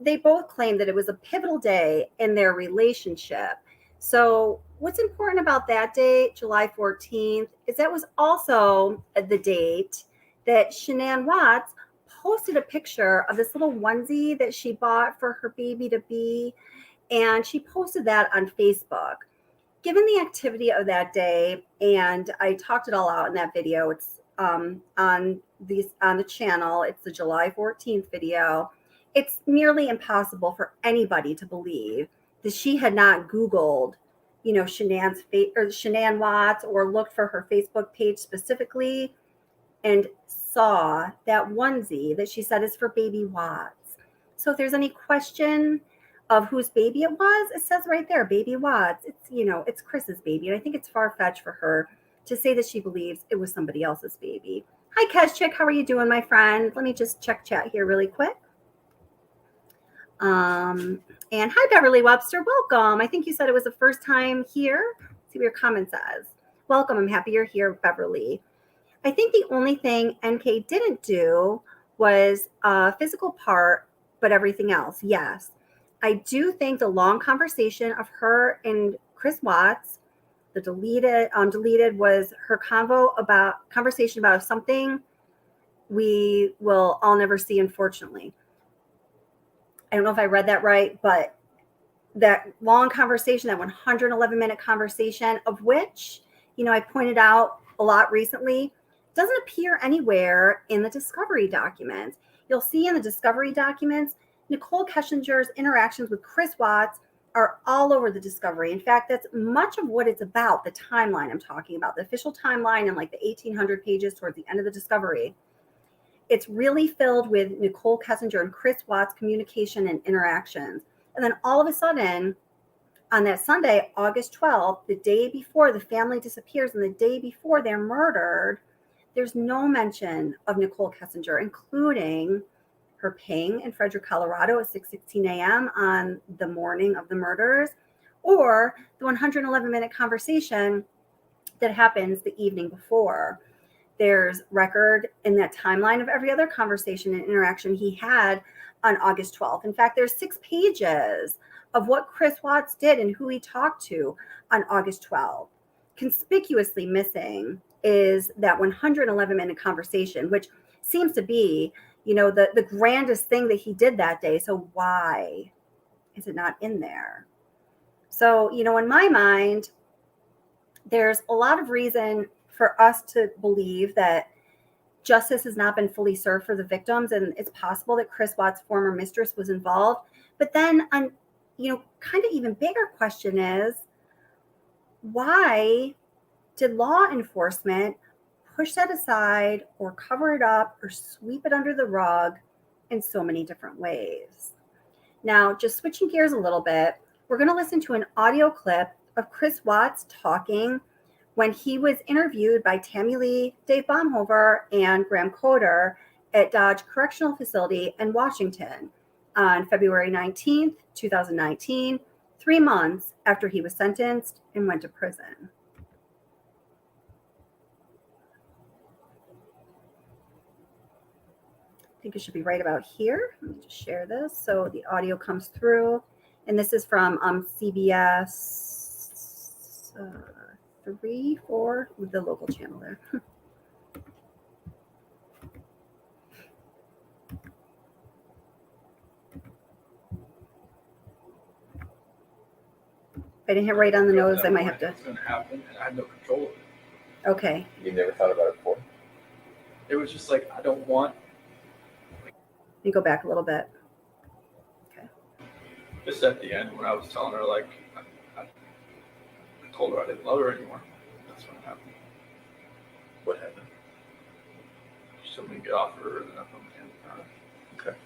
They both claimed that it was a pivotal day in their relationship. So what's important about that date, July 14th, is that was also the date that Shanann Watts posted a picture of this little onesie that she bought for her baby to be. And she posted that on Facebook. Given the activity of that day, and I talked it all out in that video, it's on the channel. It's the July 14th video. It's nearly impossible for anybody to believe that she had not Googled, Shanann Watts, or looked for her Facebook page specifically and saw that onesie that she said is for baby Watts. So if there's any question of whose baby it was, it says right there, baby Watts. It's Chris's baby. And I think it's far-fetched for her to say that she believes it was somebody else's baby. Hi, Keshchik. How are you doing, my friend? Let me just check chat here really quick. And hi, Beverly Webster. Welcome. I think you said it was the first time here. Let's see what your comment says. Welcome. I'm happy you're here, Beverly. I think the only thing NK didn't do was a physical part, but everything else, yes. I do think the long conversation of her and Chris Watts, the deleted was her conversation about something we will all never see, unfortunately. I don't know if I read that right, but that long conversation, that 111-minute conversation, of which, I pointed out a lot recently, doesn't appear anywhere in the discovery documents. You'll see in the discovery documents, Nicole Kessinger's interactions with Chris Watts are all over the discovery. In fact, that's much of what it's about, the timeline I'm talking about, the official timeline and like the 1,800 pages towards the end of the discovery. It's really filled with Nicole Kessinger and Chris Watts' communication and interactions. And then all of a sudden, on that Sunday, August 12th, the day before the family disappears and the day before they're murdered, there's no mention of Nicole Kessinger, including her ping in Frederick, Colorado at 6:16 a.m. on the morning of the murders, or the 111-minute conversation that happens the evening before. There's record in that timeline of every other conversation and interaction he had on August 12th. In fact, there's 6 pages of what Chris Watts did and who he talked to on August 12th. Conspicuously missing is that 111-minute conversation, which seems to be, the grandest thing that he did that day. So why is it not in there? So, in my mind, there's a lot of reason for us to believe that justice has not been fully served for the victims, and it's possible that Chris Watts' former mistress was involved. But then, kind of even bigger question is, why did law enforcement push that aside or cover it up or sweep it under the rug in so many different ways? Now, just switching gears a little bit, we're going to listen to an audio clip of Chris Watts talking when he was interviewed by Tammy Lee, Dave Baumhover, and Graham Coder at Dodge Correctional Facility in Washington on February 19th, 2019, 3 months after he was sentenced and went to prison. I think it should be right about here. Let me just share this so the audio comes through. And this is from CBS 3, 4, with the local channel there. If I didn't hit right on the nose, I might have to. It's going to happen, and I had no control of it. Okay. You never thought about it before? It was just like, I don't want. Let me go back a little bit. Okay. Just at the end, when I was telling her, like, I told her I didn't love her anymore. That's when it happened. What happened? She told me to get off her, and I put my hands on her. Okay.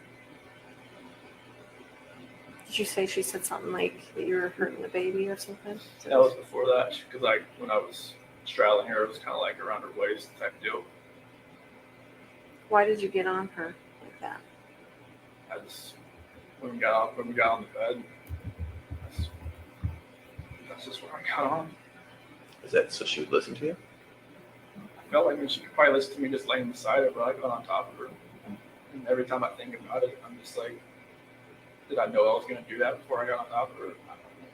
Did you say she said something like that you were hurting the baby or something? That was before that, because when I was straddling her, it was kind of like around her waist type deal. Why did you get on her like that? I just, when we got on the bed, that's just when I got on. Is that so she would listen to you? I felt like she could probably listen to me just laying beside her, but I got on top of her. And every time I think about it, I'm just like, did I know I was going to do that before I got on top of her? I don't know.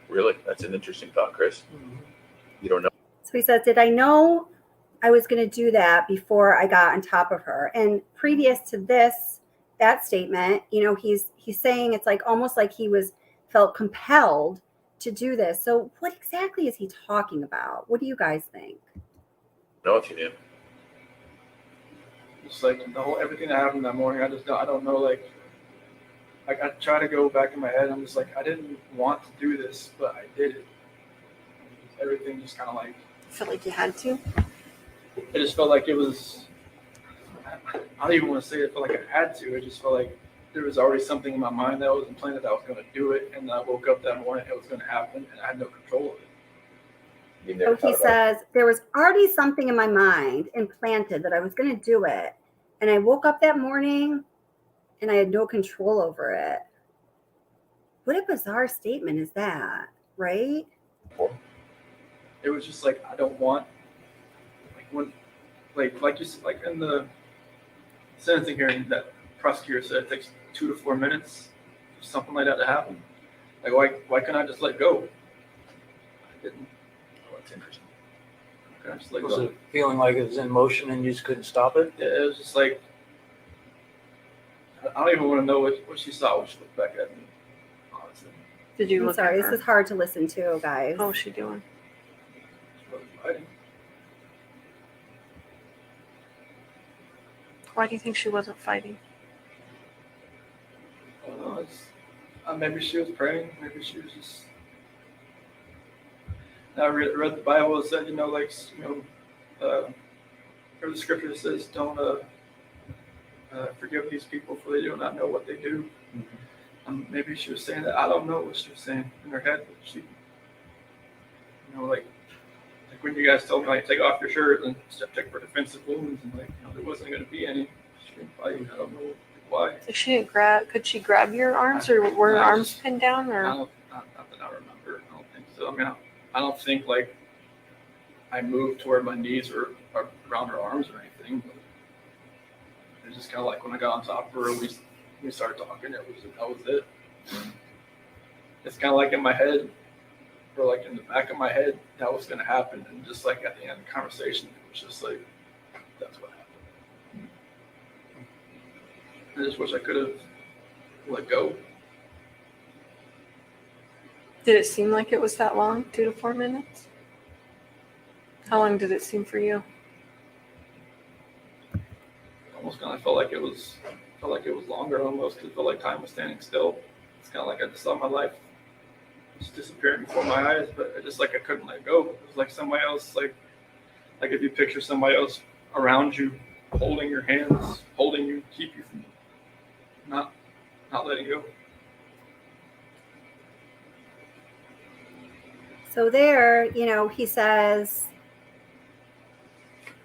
Really? That's an interesting thought, Chris. Mm-hmm. You don't know? So he says, did I know I was going to do that before I got on top of her? And previous to that statement, he's saying it's like almost like he felt compelled to do this. So what exactly is he talking about? What do you guys think? Know if you knew. Just like everything that happened that morning, I don't know, like I try to go back in my head. I'm just like, I didn't want to do this, but I did it. Everything just kind of like. Felt like you had to? It just felt like it was. I don't even want to say it felt like I had to. It just felt like there was already something in my mind that was implanted that I was going to do it, and I woke up that morning, it was going to happen, and I had no control of it. So he says, there was already something in my mind implanted that I was going to do it. And I woke up that morning and I had no control over it. What a bizarre statement is that, right? It was just like, I don't want, like when, like you said, like in the sentencing hearing, that prosecutor said it takes 2 to 4 minutes for something like that to happen. Like, why can't I just let go? I didn't. Was it feeling like it was in motion and you just couldn't stop it? Yeah, it was just like, I don't even want to know what she saw when she looked back at me, honestly. Did you I'm look sorry, at her? this is hard to listen to, guys. How was she doing? She wasn't fighting. Why do you think she wasn't fighting? I don't know. Maybe she was praying. Maybe she was just. I read the Bible. It said, or the scripture says, don't forgive these people, for they do not know what they do. Mm-hmm. Maybe she was saying that. I don't know what she was saying in her head, but she, like when you guys told me, like, take off your shirt and check for defensive wounds, and there wasn't going to be any. She didn't fight. I don't know why. So she didn't grab. Could she grab your arms, or were her arms pinned down, or? Not that I remember. I don't think so. I mean, I don't think like I moved toward my knees or around her arms or anything. But it's just kind of like when I got on top of her, we started talking. That was it. It's kind of like in my head, or like in the back of my head, that was going to happen. And just like at the end of the conversation, it was just like, that's what happened. I just wish I could have let go. Did it seem like it was that long, 2 to 4 minutes? How long did it seem for you? Almost kind of felt like it was longer. Almost, it felt like time was standing still. It's kind of like I just saw my life just disappearing before my eyes, but I couldn't let go. It was like somebody else, like if you picture somebody else around you, holding your hands, holding you, keep you from not letting go. So there, he says.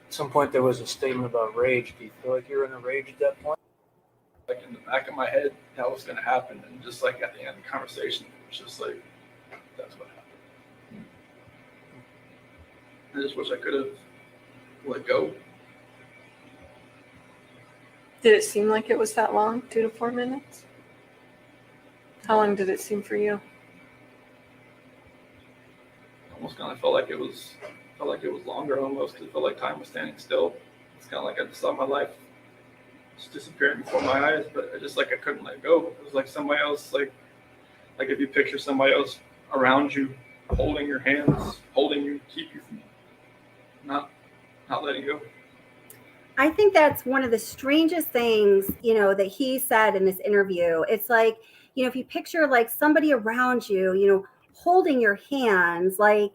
At some point, there was a statement about rage. Do you feel like you were in a rage at that point? Like in the back of my head, that was going to happen, and just like at the end of the conversation, it was just like, that's what happened. I just wish I could have let go. Did it seem like it was that long, 2 to 4 minutes? How long did it seem for you? Almost kind of felt like it was longer. Almost, it felt like time was standing still. It's kind of like I just saw my life just disappearing before my eyes, but I couldn't let go. It was like somebody else, like if you picture somebody else around you, holding your hands, holding you, keep you from not letting go. I think that's one of the strangest things, that he said in this interview. It's like, if you picture like somebody around you, holding your hands, like,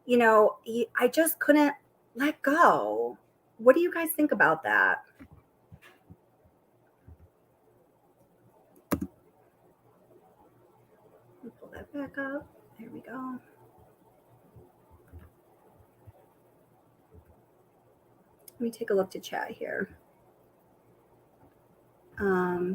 I just couldn't let go. What do you guys think about that? Pull that back up. There we go. Let me take a look to chat here.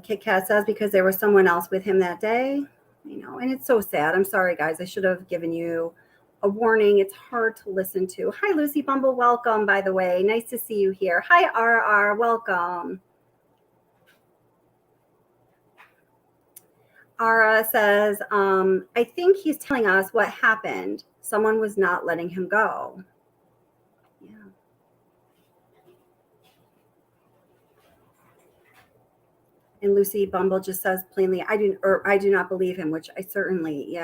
Kit Kat says because there was someone else with him that day, and it's so sad. I'm sorry, guys. I should have given you a warning. It's hard to listen to. Hi, Lucy Bumble. Welcome, by the way. Nice to see you here. Hi, RR. Welcome. Ara says, I think he's telling us what happened. Someone was not letting him go. Yeah. And Lucy Bumble just says plainly, I do not believe him, which I certainly,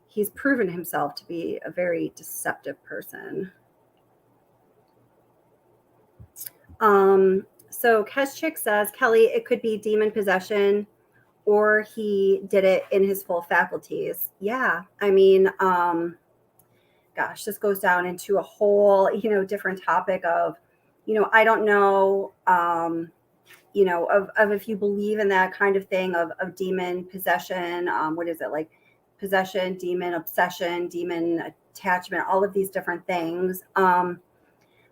he's proven himself to be a very deceptive person. So Keschik says, Kelly, it could be demon possession or he did it in his full faculties. Yeah. I mean, gosh, this goes down into a whole, different topic of, I don't know, of if you believe in that kind of thing of demon possession. What is it, like possession, demon obsession, demon attachment, all of these different things. I'm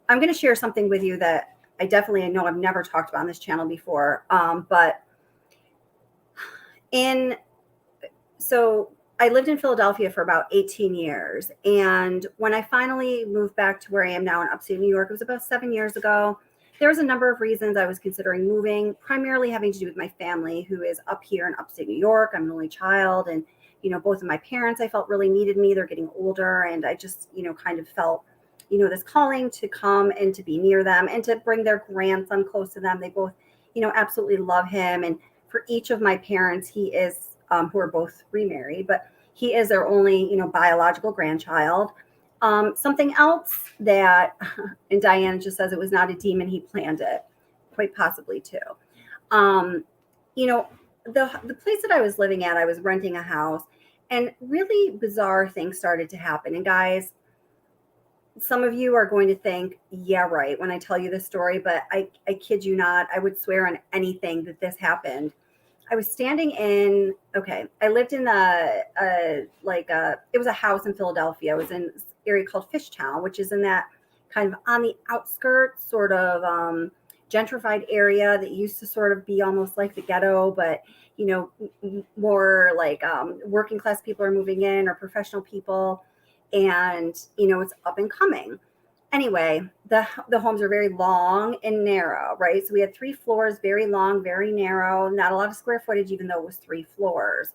going to share something with you that I definitely know I've never talked about on this channel before. But so I lived in Philadelphia for about 18 years. And when I finally moved back to where I am now in upstate New York, it was about 7 years ago. There was a number of reasons I was considering moving, primarily having to do with my family, who is up here in upstate New York. I'm an only child. And, both of my parents, I felt really needed me. They're getting older. And I just, kind of felt, this calling to come and to be near them and to bring their grandson close to them. They both, absolutely love him. And for each of my parents, he is, who are both remarried, but he is their only, biological grandchild. Something else that, and Diane just says it was not a demon, he planned it, quite possibly too. The place that I was living at, I was renting a house, and really bizarre things started to happen. And guys, some of you are going to think, yeah, right, when I tell you this story, but I kid you not, I would swear on anything that this happened. I was standing in, I lived in it was a house in Philadelphia. I was in this area called Fishtown, which is in that kind of on the outskirts, sort of gentrified area that used to sort of be almost like the ghetto, but, more like working class people are moving in or professional people. And, it's up and coming. Anyway, the homes are very long and narrow, right? So we had 3 floors, very long, very narrow, not a lot of square footage, even though it was 3 floors.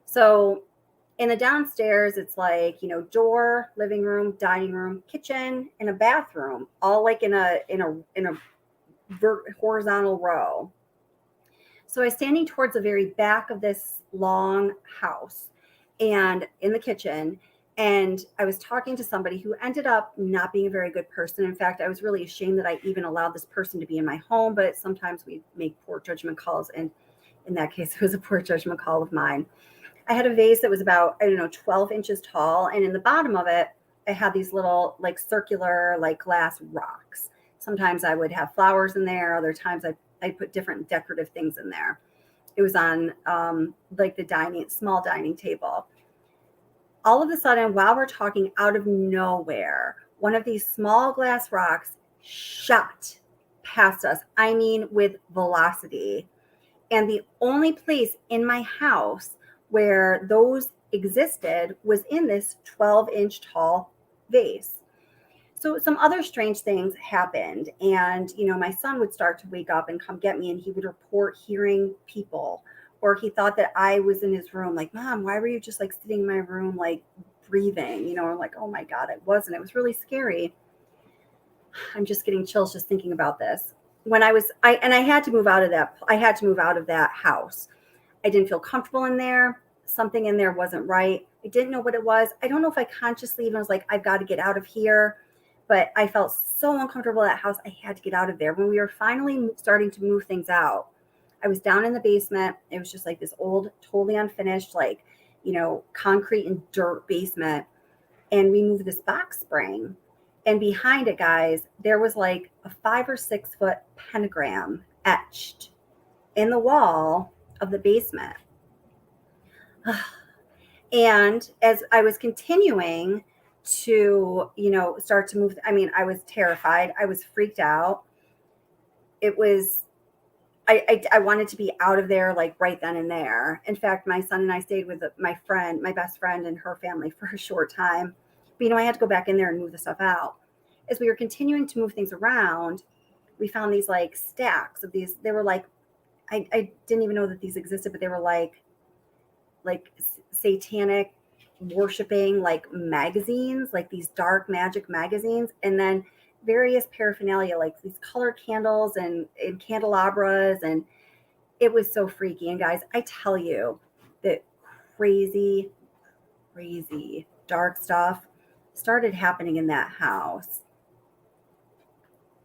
So in the downstairs, it's like, door, living room, dining room, kitchen, and a bathroom, all like in a horizontal row. So I was standing towards the very back of this long house and in the kitchen. And I was talking to somebody who ended up not being a very good person. In fact, I was really ashamed that I even allowed this person to be in my home, but sometimes we make poor judgment calls. And in that case, it was a poor judgment call of mine. I had a vase that was about, 12 inches tall. And in the bottom of it, I had these little like circular, like glass rocks. Sometimes I would have flowers in there. Other times I put different decorative things in there. It was on like the small dining table. All of a sudden, while we're talking, out of nowhere, one of these small glass rocks shot past us. I mean, with velocity. And the only place in my house where those existed was in this 12-inch tall vase. So some other strange things happened. And, my son would start to wake up and come get me, and he would report hearing people. Or he thought that I was in his room, like, Mom, why were you just like sitting in my room, like breathing? I'm like, oh my God, I wasn't. It was really scary. I'm just getting chills just thinking about this. When I had to move out of that house. I didn't feel comfortable in there. Something in there wasn't right. I didn't know what it was. I don't know if I consciously even was like, I've got to get out of here. But I felt so uncomfortable in that house. I had to get out of there. When we were finally starting to move things out, I was down in the basement. It was just like this old, totally unfinished, like, concrete and dirt basement. And we moved this box spring. And behind it, guys, there was like a 5 or 6 foot pentagram etched in the wall of the basement. And as I was continuing to, start to move, I was terrified. I was freaked out. It was, I wanted to be out of there like right then and there. In fact, my son and I stayed with my best friend and her family for a short time. But, I had to go back in there and move the stuff out. As we were continuing to move things around, we found these like stacks of these. They were like, I didn't even know that these existed, but they were like satanic worshiping like magazines, like these dark magic magazines, and then various paraphernalia, like these colored candles and candelabras. And it was so freaky. And guys, I tell you that crazy dark stuff started happening in that house.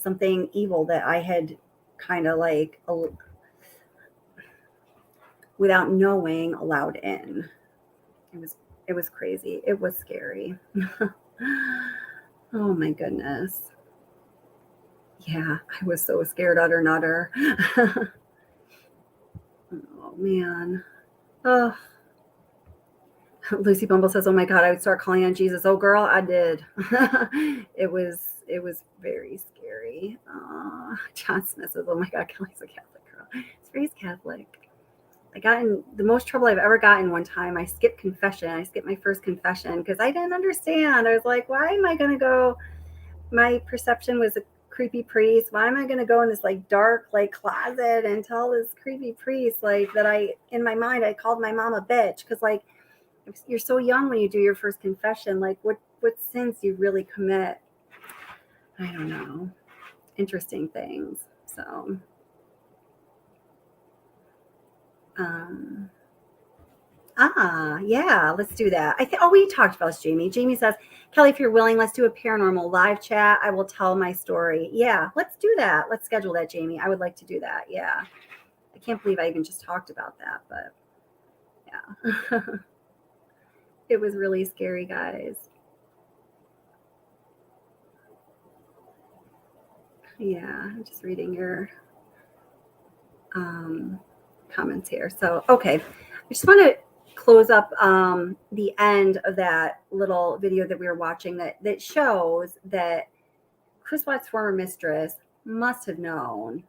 something evil that I had kind of like, without knowing, allowed in. It was crazy. It was scary. Oh my goodness. Yeah, I was so scared, utter nutter. Oh man. Oh. Lucy Bumble says, "Oh my God, I would start calling on Jesus." Oh girl, I did. It was very scary. John Smith says, "Oh my God, Kelly's a Catholic girl." It's raised Catholic. I got in the most trouble I've ever gotten one time. I skipped confession. I skipped my first confession because I didn't understand. I was like, why am I going to go? My perception was a creepy priest. Why am I going to go in this like dark like closet and tell this creepy priest like that in my mind, I called my mom a bitch? Because like, you're so young when you do your first confession. Like what sins you really commit? I don't know. Interesting things. So, yeah, let's do that. We talked about this, Jamie. Jamie says, "Kelly, if you're willing, let's do a paranormal live chat. I will tell my story." Yeah, let's do that. Let's schedule that, Jamie. I would like to do that. Yeah. I can't believe I even just talked about that, but yeah. It was really scary, guys. Yeah, I'm just reading your comments here. So, okay. I just want to close up the end of that little video that we were watching that shows that Chris Watt's former mistress must have known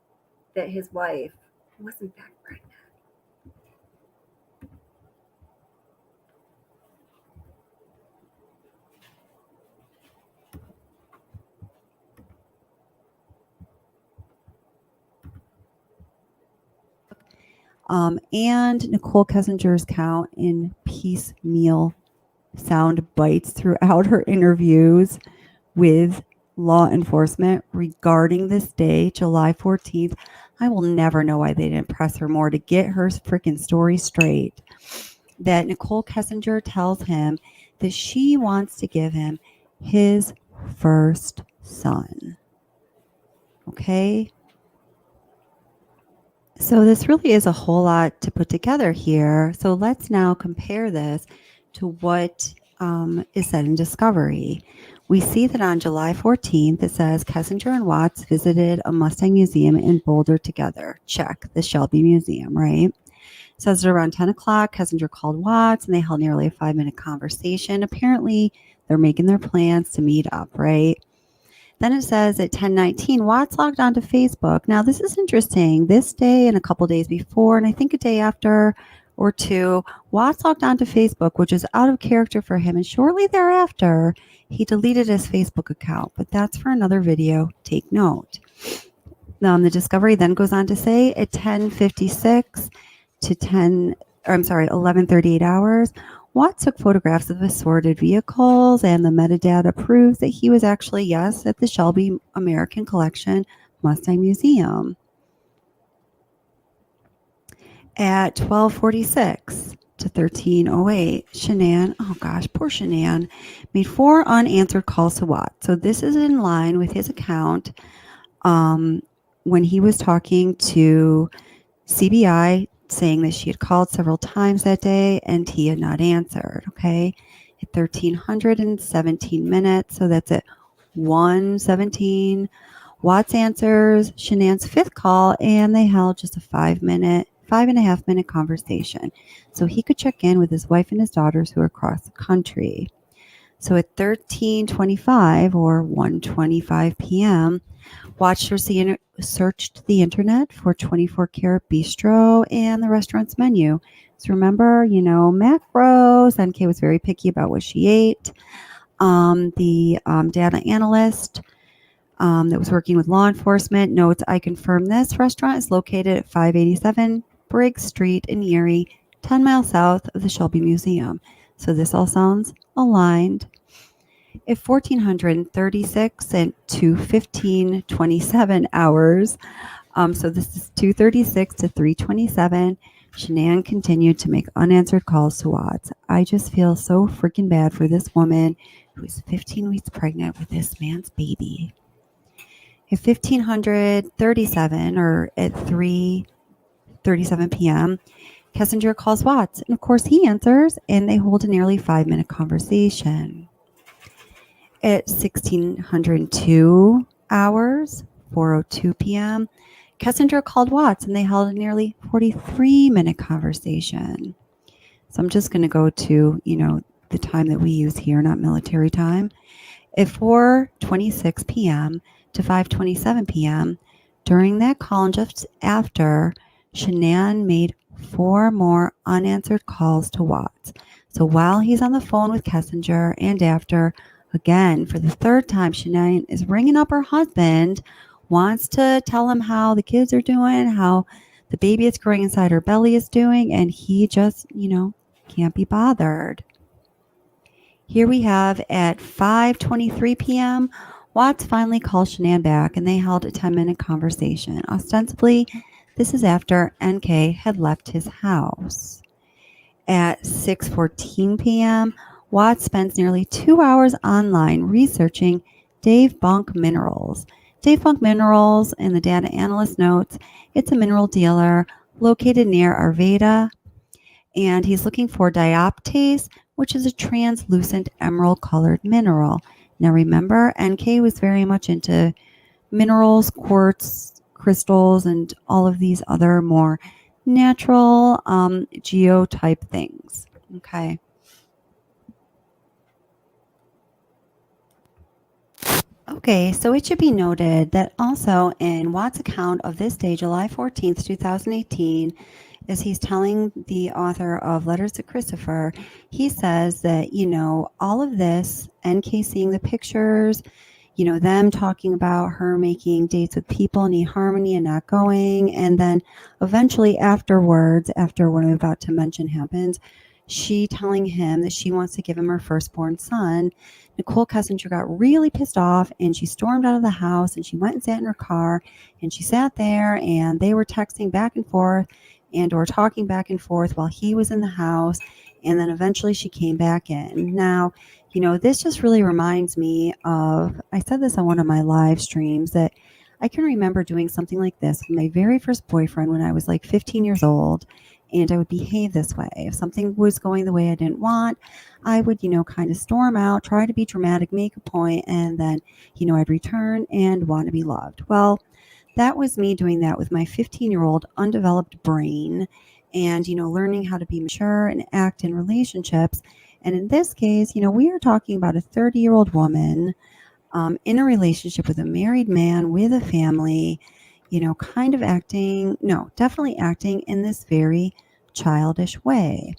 that his wife was in fact pregnant. And Nicole Kessinger's count in piecemeal sound bites throughout her interviews with law enforcement regarding this day, July 14th. I will never know why they didn't press her more to get her freaking story straight. That Nicole Kessinger tells him that she wants to give him his first son. Okay? So this really is a whole lot to put together here. So let's now compare this to what is said in Discovery. We see that on July 14th, it says Kessinger and Watts visited a Mustang museum in Boulder together. Check, the Shelby Museum, right? It says that around 10 o'clock, Kessinger called Watts and they held nearly a 5-minute conversation. Apparently, they're making their plans to meet up, right? Then it says at 10:19, Watts logged onto Facebook. Now, this is interesting. This day and a couple days before, and I think a day after or two, Watts logged onto Facebook, which is out of character for him. And shortly thereafter, he deleted his Facebook account. But that's for another video. Take note. The Discovery then goes on to say at 10:56 to 11:38 hours, Watts took photographs of assorted vehicles, and the metadata proves that he was actually, yes, at the Shelby American Collection Mustang Museum. At 12:46 to 13:08, Shanann, oh gosh, poor Shanann, made 4 unanswered calls to Watts. So this is in line with his account when he was talking to CBI, saying that she had called several times that day and he had not answered. Okay, at 13:17 minutes, so that's at 1:17, Watts answers Shanann's 5th call, and they held just a 5.5 minute conversation so he could check in with his wife and his daughters who are across the country. So at 13:25 or 1:25 p.m., Watts searched the internet for 24 Karat Bistro and the restaurant's menu. So remember, macros. NK was very picky about what she ate. The data analyst that was working with law enforcement notes, "I confirm this restaurant is located at 587 Briggs Street in Erie, 10 miles south of the Shelby Museum." So this all sounds aligned. At 14:36 and 2:15:27 hours, so this is 2:36 to 3:27, Shanann continued to make unanswered calls to Watts. I just feel so freaking bad for this woman who is 15 weeks pregnant with this man's baby. At 1537 or at 3:37 p.m., Kessinger calls Watts, and of course he answers, and they hold a nearly 5-minute conversation. At 1602 hours, 4:02 p.m., Kessinger called Watts, and they held a nearly 43-minute conversation. So I'm just going to go to, the time that we use here, not military time. At 4:26 p.m. to 5:27 p.m., during that call and just after, Shanann made 4 more unanswered calls to Watts. So while he's on the phone with Kessinger and after, again, for the 3rd time, Shanann is ringing up her husband, wants to tell him how the kids are doing, how the baby that's growing inside her belly is doing, and he just, can't be bothered. Here we have at 5:23 p.m., Watts finally calls Shanann back, and they held a 10-minute conversation. Ostensibly, this is after NK had left his house. At 6:14 p.m., Watts spends nearly 2 hours online researching Dave Bunk Minerals. Dave Bunk Minerals, in the data analyst notes, it's a mineral dealer located near Arvada, and he's looking for dioptase, which is a translucent emerald-colored mineral. Now remember, NK was very much into minerals, quartz, crystals, and all of these other more natural geo-type things. Okay. Okay, so it should be noted that also in Watt's account of this day, July 14th, 2018, as he's telling the author of Letters to Christopher, he says that, all of this, NK seeing the pictures, them talking about her making dates with people in eHarmony and not going, and then eventually afterwards, after what I'm about to mention happens, she telling him that she wants to give him her firstborn son. Nicole Kessinger got really pissed off, and she stormed out of the house, and she went and sat in her car, and she sat there, and they were texting back and forth and or talking back and forth while he was in the house, and then eventually she came back in. Now, this just really reminds me of, I said this on one of my live streams, that I can remember doing something like this with my very first boyfriend when I was like 15 years old, and I would behave this way. If something was going the way I didn't want, I would, kind of storm out, try to be dramatic, make a point, and then, I'd return and want to be loved. Well, that was me doing that with my 15-year-old undeveloped brain and, learning how to be mature and act in relationships. And in this case, we are talking about a 30-year-old woman in a relationship with a married man with a family, definitely acting in this very childish way.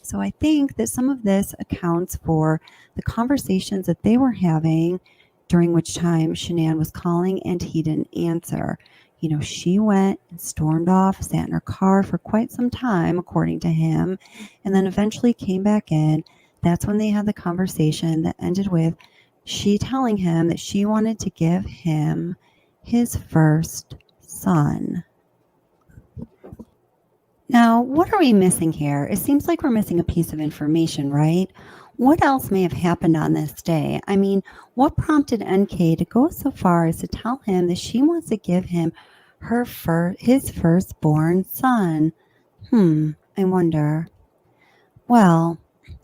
So I think that some of this accounts for the conversations that they were having, during which time Shanann was calling and he didn't answer. She went and stormed off, sat in her car for quite some time, according to him, and then eventually came back in. That's when they had the conversation that ended with she telling him that she wanted to give him his first son. Now, what are we missing here? It seems like we're missing a piece of information, right? What else may have happened on this day? I mean, what prompted NK to go so far as to tell him that she wants to give him his firstborn son? I wonder. Well,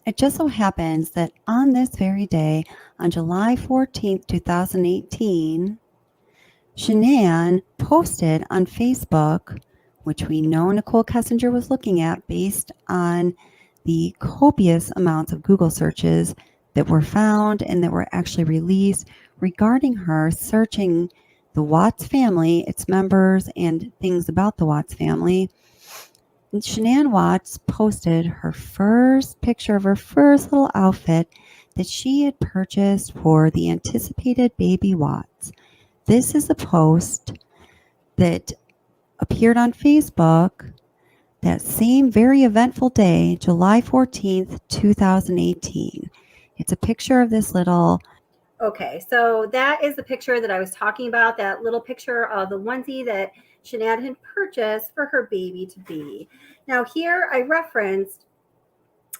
it just so happens that on this very day, on July 14th, 2018, Shanann posted on Facebook, which we know Nicole Kessinger was looking at based on the copious amounts of Google searches that were found and that were actually released regarding her searching the Watts family, its members, and things about the Watts family. And Shanann Watts posted her first picture of her first little outfit that she had purchased for the anticipated baby Watts. This is a post that appeared on Facebook that same very eventful day, July 14th, 2018. It's a picture of this little... Okay, so that is the picture that I was talking about, that little picture of the onesie that Shanann had purchased for her baby to be. Now here I referenced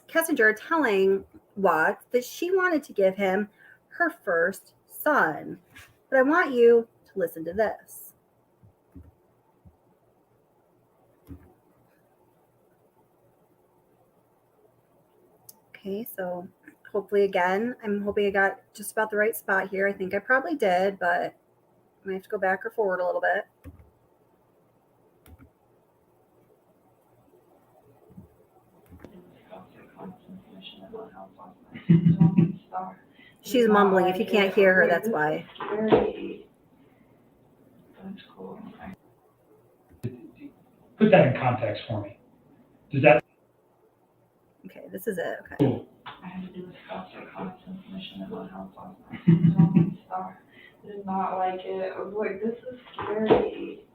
Kessinger telling Watts that she wanted to give him her first son. But I want you to listen to this. Okay, so hopefully again, I'm hoping I got just about the right spot here. I think I probably did, but I might have to go back or forward a little bit. She's mumbling. If you can't hear her, that's why. Put that in context for me. Does that? Okay, this is it. Okay. Cool. I had to do a sculpture constant mission at my house last night. Star. I did not like it. I was like, this is scary.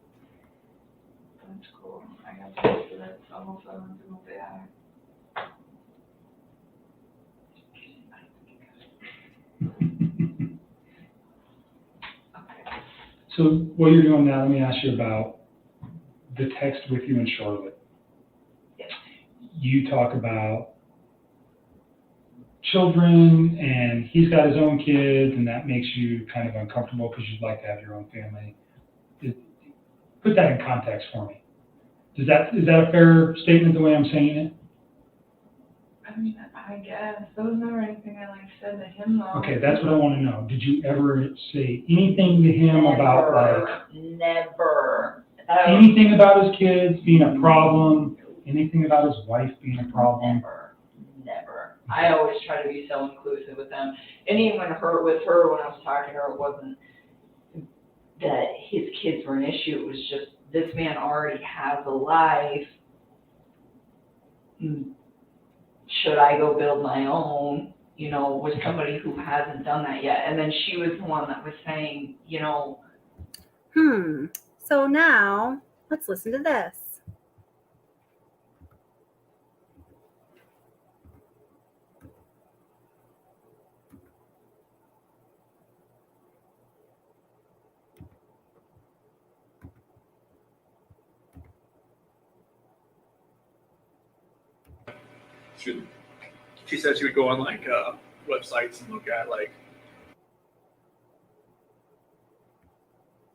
That's cool. I got to do it. So almost I went to move back. So what you're doing now, let me ask you about the text with you and Charlotte. Yes. You talk about children and he's got his own kids and that makes you kind of uncomfortable because you'd like to have your own family. Put that in context for me. Is that a fair statement the way I'm saying it? I mean, I guess. There was never anything I said to him though. Okay, that's what I want to know. Did you ever say anything to him about Never. anything about his kids being a problem? Anything about his wife being a problem? Never. I always try to be so inclusive with them. And even with her, when I was talking to her, it wasn't that his kids were an issue. It was just, this man already has a life. Should I go build my own, with somebody who hasn't done that yet? And then she was the one that was saying, So now let's listen to this. She said she would go on websites and look at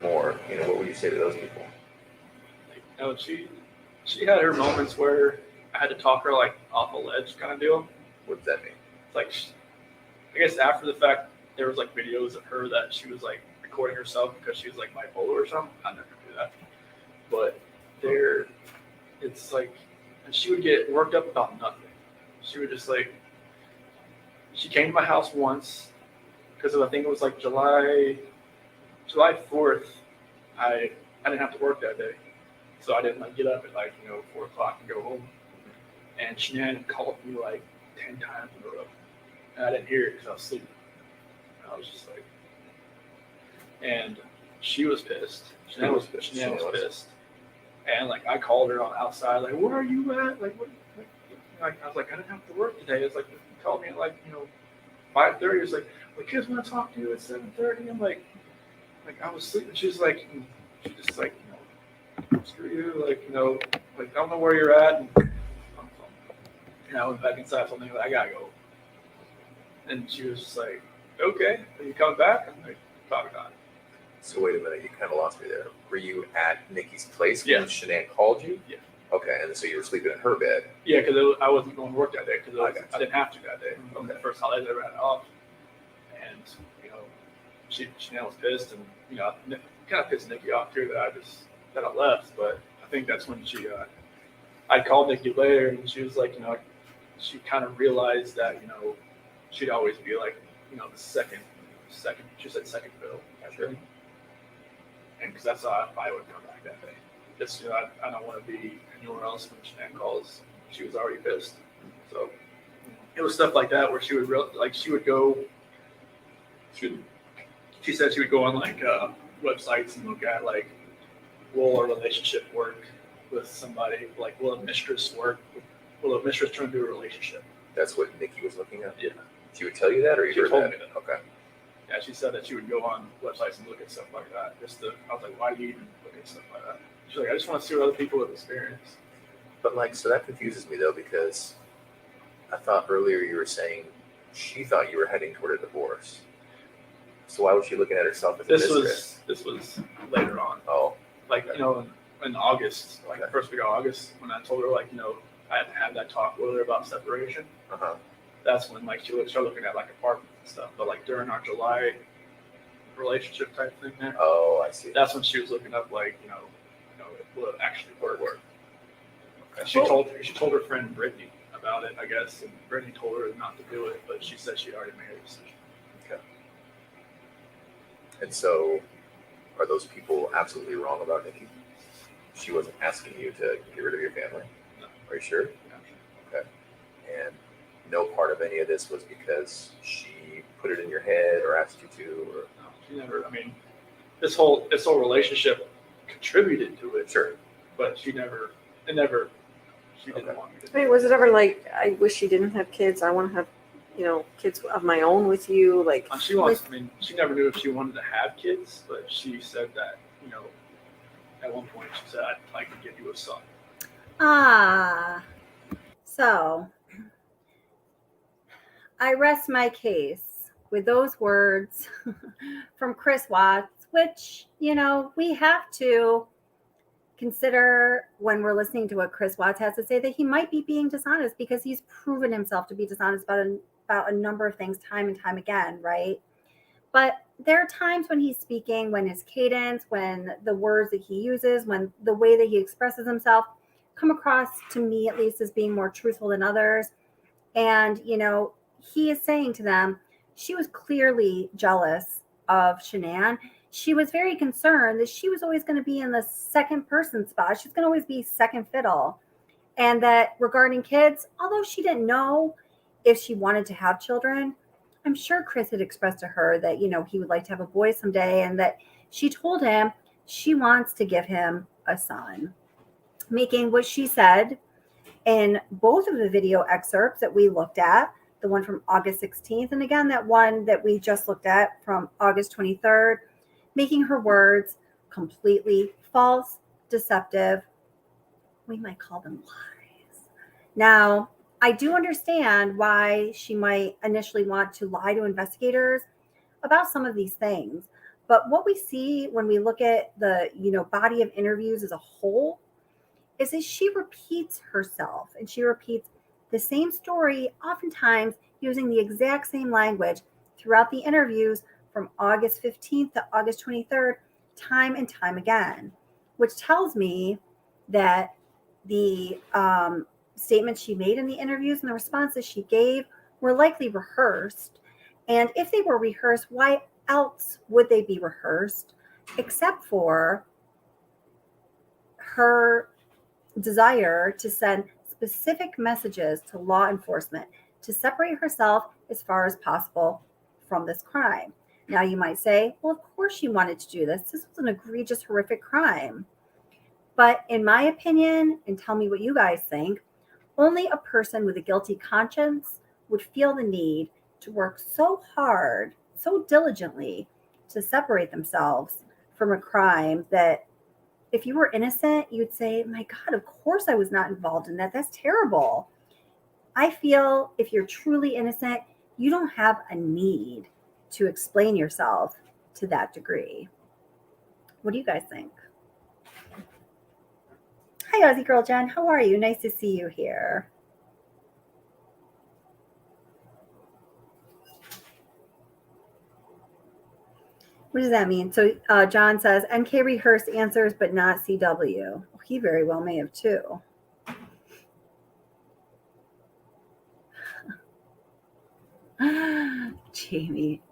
More, what would you say to those people? She had her moments where I had to talk her off a ledge kind of deal. What does that mean? It's I guess after the fact there was videos of her that she was recording herself because she was bipolar or something. I never do that, but it's and she would get worked up about nothing. She would just she came to my house once because I think it was July 4th. I didn't have to work that day, so I didn't get up at 4 o'clock and go home. And Shanann called me 10 times in a row, and I didn't hear it because I was sleeping. And I was just and she was pissed. Shanann was pissed, and I called her on outside, where are you at? What? I was I didn't have to work today. It's you called me at 5:30. It's the kids want to talk to you at 7:30. I'm I was sleeping. She's she just screw you. I don't know where you're at. And I went back inside. I told me I gotta go. And she was just okay, are you coming back? I'm probably not. So wait a minute, you kind of lost me there. Were you at Nikki's place when Shanann called you? Yeah. Okay, and so you were sleeping in her bed. Yeah, because I wasn't going to work that day because I didn't have to that day. Okay. The first holiday I ever had off, and Shanann was pissed, and kind of pissed Nikki off too that I left. But I think that's when I called Nikki later, and she was she kind of realized that she'd always be the second. She said second bill. Sure. And because that's how I would come back that day. Just I don't want to be anywhere else when Shanann calls. She was already pissed, so it was stuff like that where she would she would go. She said she would go on websites and look at will a relationship work with somebody? Will a mistress work? Will a mistress turn into a relationship? That's what Nikki was looking at. Yeah. She would tell you that, or you heard told that? me that. Okay. Yeah, she said that she would go on websites and look at stuff like that. I was why do you even look at stuff like that? She's I just want to see what other people have experienced. But so that confuses me though, because I thought earlier you were saying she thought you were heading toward a divorce. So why was she looking at herself as a mistress? This was later on. Oh. Like, you know, in August, like the first week of August, when I told her, like, you know, I had that talk with her about separation. That's when, like, she would start looking at, like, apartments and stuff. But, like, during our July relationship type thing there. Oh, I see. That's when she was looking up, like, you know, it would actually work. Okay. She told her friend Brittany about it, I guess, and Brittany told her not to do it, but she said she'd already made a decision. Okay. And so, are those people absolutely wrong about Nikki? She wasn't asking you to get rid of your family? No. Are you sure? Yeah. Okay. And no part of any of this was because she put it in your head or asked you to? Or No, she never. I mean, this whole relationship contributed to it. Sure. But she didn't want me to. I mean, was it ever like, I wish she didn't have kids. I want to have, you know, kids of my own with you. Like, She wants. I mean, she never knew if she wanted to have kids, but she said that, you know, at one point she said, "I could give you a son." So I rest my case with those words from Chris Watts, which, you know, we have to consider when we're listening to what Chris Watts has to say, that he might be being dishonest because he's proven himself to be dishonest about a number of things time and time again, right? But there are times when he's speaking, when his cadence, when the words that he uses, when the way that he expresses himself come across, to me at least, as being more truthful than others. And, you know, he is saying to them, she was clearly jealous of Shanann. She was very concerned that she was always going to be in the second person spot. She's going to always be second fiddle. And that regarding kids, although she didn't know if she wanted to have children, I'm sure Chris had expressed to her that, you know, he would like to have a boy someday, and that she told him she wants to give him a son, making what she said in both of the video excerpts that we looked at, the one from August 16th, and again, that one that we just looked at from August 23rd, making her words completely false, deceptive. We might call them lies. Now, I do understand why she might initially want to lie to investigators about some of these things. But what we see when we look at the, you know, body of interviews as a whole is that she repeats herself, and she repeats the same story, oftentimes using the exact same language throughout the interviews from August 15th to August 23rd, time and time again, which tells me that the statements she made in the interviews and the responses she gave were likely rehearsed. And if they were rehearsed, why else would they be rehearsed except for her desire to send specific messages to law enforcement to separate herself as far as possible from this crime? Now you might say, well, of course she wanted to do this. This was an egregious, horrific crime. But in my opinion, and tell me what you guys think, only a person with a guilty conscience would feel the need to work so hard, so diligently to separate themselves from a crime that if you were innocent, you'd say, my God, of course I was not involved in that. That's terrible. I feel if you're truly innocent, you don't have a need to explain yourself to that degree. What do you guys think? Hi, Aussie Girl Jen. How are you? Nice to see you here. What does that mean? So John says, NK rehearsed answers, but not CW. Well, he very well may have too.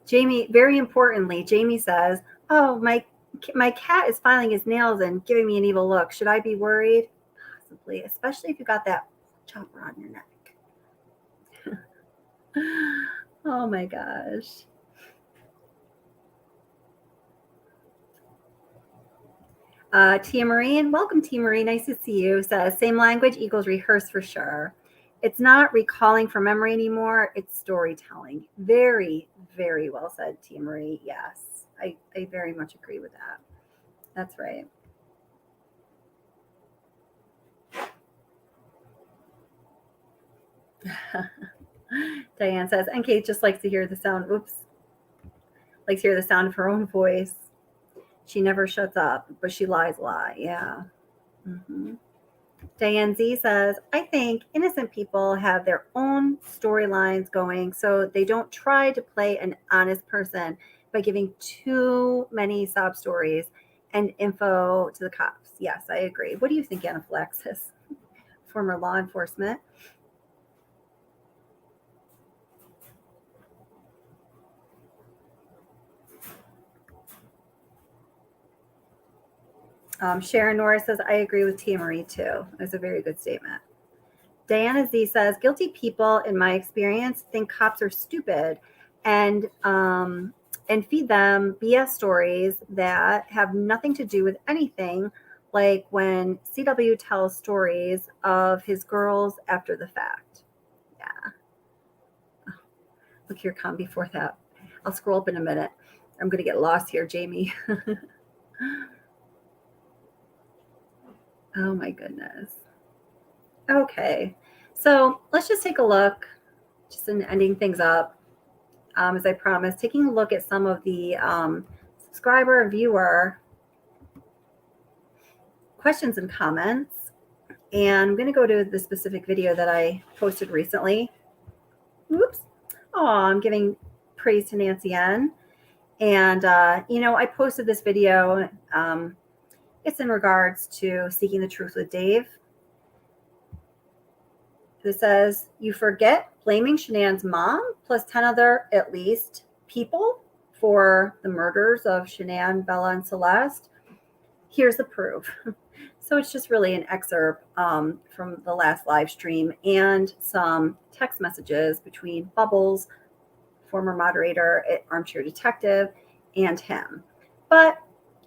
Jamie, very importantly, Jamie says, oh, my cat is filing his nails and giving me an evil look. Should I be worried? Possibly, especially if you got that chopper on your neck. Oh my gosh. Tia Marie, welcome Tia Marie, nice to see you, says same language equals rehearse for sure. It's not recalling from memory anymore, it's storytelling. Very, very well said, Tia Marie. Yes, I very much agree with that. That's right. Diane says, NK just likes to hear the sound, likes to hear the sound of her own voice. She never shuts up, but she lies a lot. Yeah. Diane Z says, I think innocent people have their own storylines going, so they don't try to play an honest person by giving too many sob stories and info to the cops. Yes, I agree. What do you think, Anaphylaxis? Former law enforcement. Sharon Norris says, I agree with Tia Marie too. It's a very good statement. Diana Z says, guilty people, in my experience, think cops are stupid and feed them BS stories that have nothing to do with anything, like when CW tells stories of his girls after the fact. Yeah. Look here, come before that. I'll scroll up in a minute. I'm going to get lost here, Jamie. Oh my goodness. Okay. So let's just take a look, just in ending things up. As I promised, taking a look at some of the subscriber and viewer questions and comments. And I'm going to go to the specific video that I posted recently. Oops. Oh, I'm giving praise to Nancy N. And, I posted this video. It's in regards to Seeking the Truth with Dave. It says, you forget blaming Shanann's mom plus 10 other, at least, people for the murders of Shanann, Bella, and Celeste. Here's the proof. So it's just really an excerpt from the last live stream and some text messages between Bubbles, former moderator at Armchair Detective, and him. But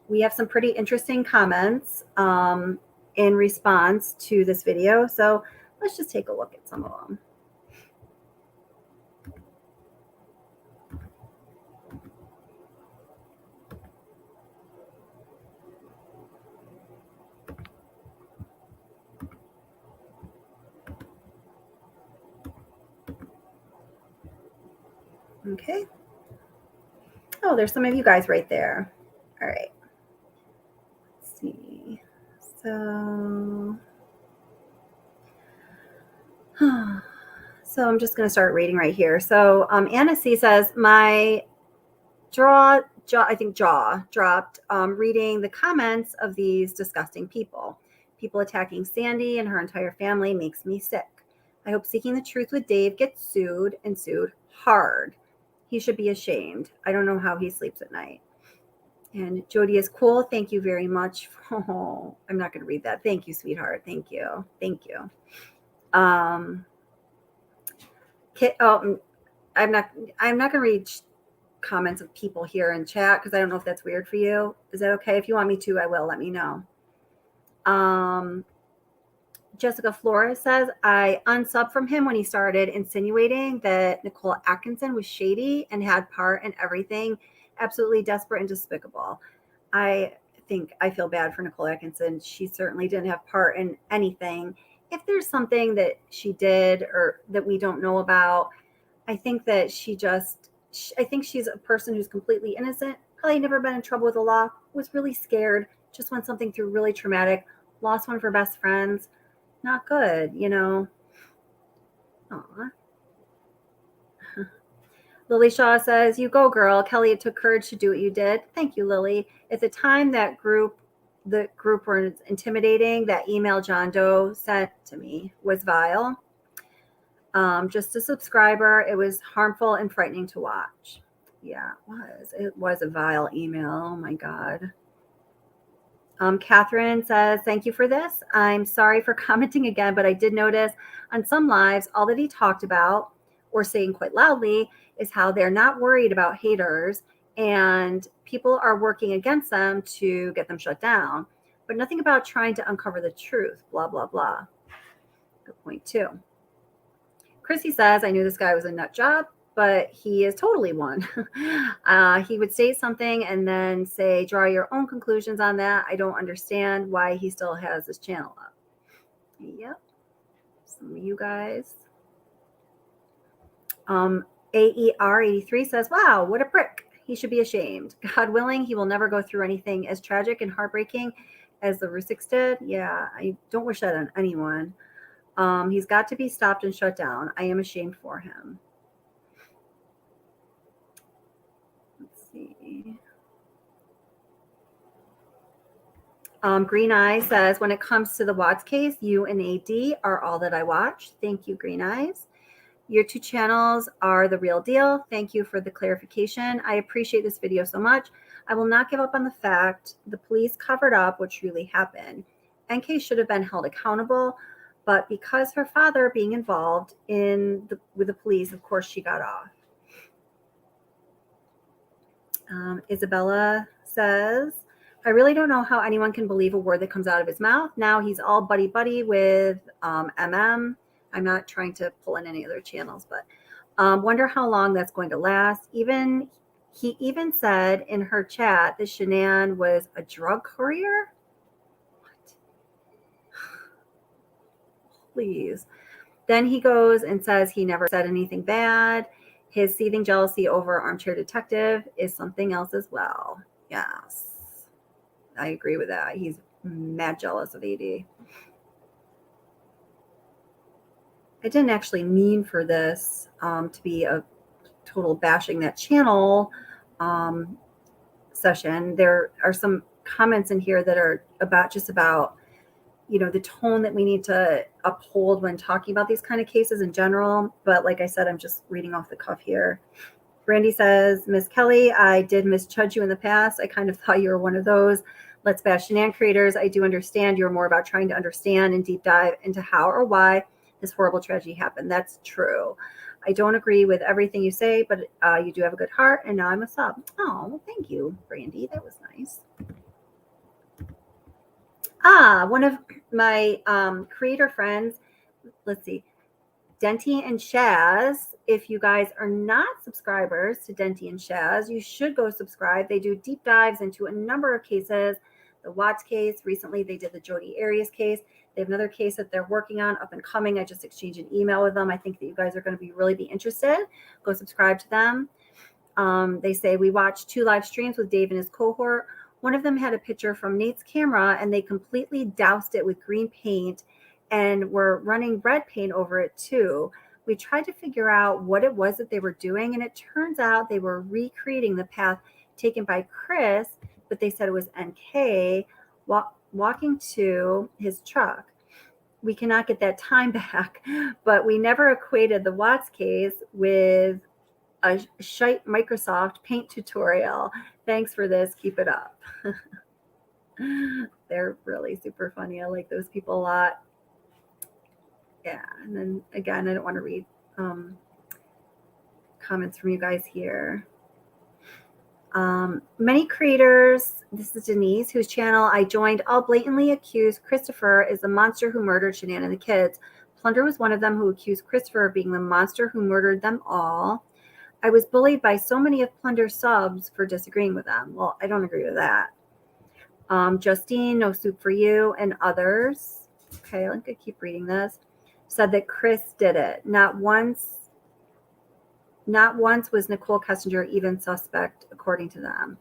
we have some pretty interesting comments in response to this video. So let's just take a look at some of them. Okay. Oh, there's some of you guys right there. All right. Let's see. So I'm just going to start reading right here. So Anna C says, my jaw dropped reading the comments of these disgusting people. People attacking Sandy and her entire family makes me sick. I hope Seeking the Truth with Dave gets sued and sued hard. He should be ashamed. I don't know how he sleeps at night. And Jody is cool. Thank you very much. Oh, I'm not going to read that. Thank you, sweetheart. Thank you. Thank you. I'm not going to read comments of people here in chat because I don't know if that's weird for you. Is that okay? If you want me to, I will. Let me know. Jessica Flores says, I unsubbed from him when he started insinuating that Nicole Atkinson was shady and had part in everything. Absolutely desperate and despicable. I feel bad for Nicole Atkinson. She certainly didn't have part in anything. If there's something that she did or that we don't know about, I think that I think she's a person who's completely innocent, probably never been in trouble with the law, was really scared, just went something through really traumatic, lost one of her best friends. Not good, Aw. Lily Shaw says, you go, girl. Kelly, it took courage to do what you did. Thank you, Lily. At the time the group were intimidating, that email John Doe sent to me was vile. Just a subscriber. It was harmful and frightening to watch. Yeah, it was. It was a vile email. Oh, my God. Catherine says, thank you for this. I'm sorry for commenting again, but I did notice on some lives, all that he talked about, or saying quite loudly, is how they're not worried about haters and people are working against them to get them shut down, but nothing about trying to uncover the truth, blah, blah, blah. Good point, too. Chrissy says, I knew this guy was a nut job, but he is totally one. He would say something and then say, draw your own conclusions on that. I don't understand why he still has this channel up. Yep. Some of you guys. AER83 says, wow, what a prick. He should be ashamed. God willing, he will never go through anything as tragic and heartbreaking as the Rzuceks did. Yeah, I don't wish that on anyone. He's got to be stopped and shut down. I am ashamed for him. Let's see. Green Eyes says, when it comes to the Watts case, you and AD are all that I watch. Thank you, Green Eyes. Your 2 channels are the real deal. Thank you for the clarification. I appreciate this video so much. I will not give up on the fact the police covered up what truly happened. NK should have been held accountable, but because her father being involved with the police, of course she got off. Isabella says, I really don't know how anyone can believe a word that comes out of his mouth. Now he's all buddy-buddy with MM. I'm not trying to pull in any other channels, but wonder how long that's going to last. He even said in her chat that Shanann was a drug courier. What? Please. Then he goes and says he never said anything bad. His seething jealousy over Armchair Detective is something else as well. Yes. I agree with that. He's mad jealous of AD. I didn't actually mean for this to be a total bashing that channel session. There are some comments in here that are about the tone that we need to uphold when talking about these kind of cases in general. But like I said, I'm just reading off the cuff here. Brandy says, Miss Kelly, I did misjudge you in the past. I kind of thought you were one of those Let's Bash Shanann creators. I do understand you're more about trying to understand and deep dive into how or why this horrible tragedy happened. That's true. I don't agree with everything you say, but you do have a good heart, and now I'm a sub. Oh, well, thank you, Brandy. That was nice. One of my creator friends, let's see, Denty and Shaz. If you guys are not subscribers to Denty and Shaz, you should go subscribe. They do deep dives into a number of cases. The Watts case, recently they did the Jodi Arias case. They have another case that they're working on, up and coming. I just exchanged an email with them. I think that you guys are going to really be interested. Go subscribe to them. They say, we watched 2 live streams with Dave and his cohort. One of them had a picture from Nate's camera, and they completely doused it with green paint and were running red paint over it too. We tried to figure out what it was that they were doing, and it turns out they were recreating the path taken by Chris, but they said it was NK walking to his truck. We cannot get that time back, but we never equated the Watts case with a shite Microsoft Paint tutorial. Thanks for this. Keep it up. They're really super funny. I like those people a lot. Yeah, and then again, I don't want to read comments from you guys here. Many creators, this is Denise, whose channel I joined, all blatantly accused Christopher is the monster who murdered Shanann and the kids. Plunder was one of them who accused Christopher of being the monster who murdered them all. I was bullied by so many of Plunder's subs for disagreeing with them. Well, I don't agree with that. Justine, No Soup for You, and others. Okay, I'm going to keep reading this. Said that Chris did it. Not once was Nicole Kessinger even suspect, according to them.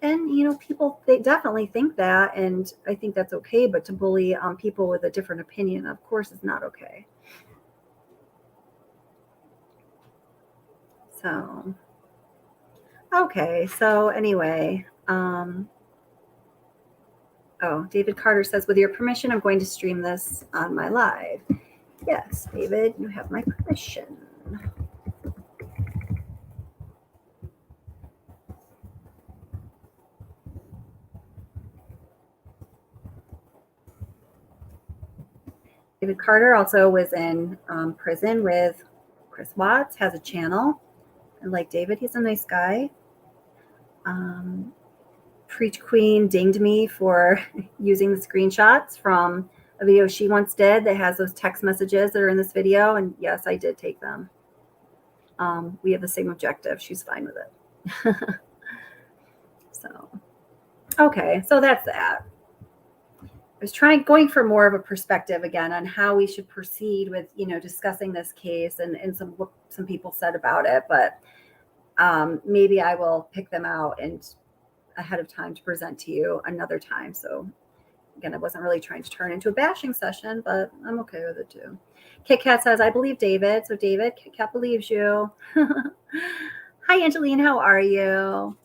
And, people, they definitely think that, and I think that's okay, but to bully people with a different opinion, of course, is not okay. So, okay, so anyway, David Carter says, with your permission, I'm going to stream this on my live. Yes, David, you have my permission. David Carter also was in prison with Chris Watts, has a channel. And like David, he's a nice guy. Preach Queen dinged me for using the screenshots from a video she once did that has those text messages that are in this video. And yes, I did take them. We have the same objective. She's fine with it. So, okay, so that's that. I was going for more of a perspective again on how we should proceed with, discussing this case and some people said about it. But maybe I will pick them out and ahead of time to present to you another time. So again, I wasn't really trying to turn into a bashing session, but I'm okay with it too. Kit Kat says, I believe David. So David, Kit Kat believes you. Hi, Angeline. How are you?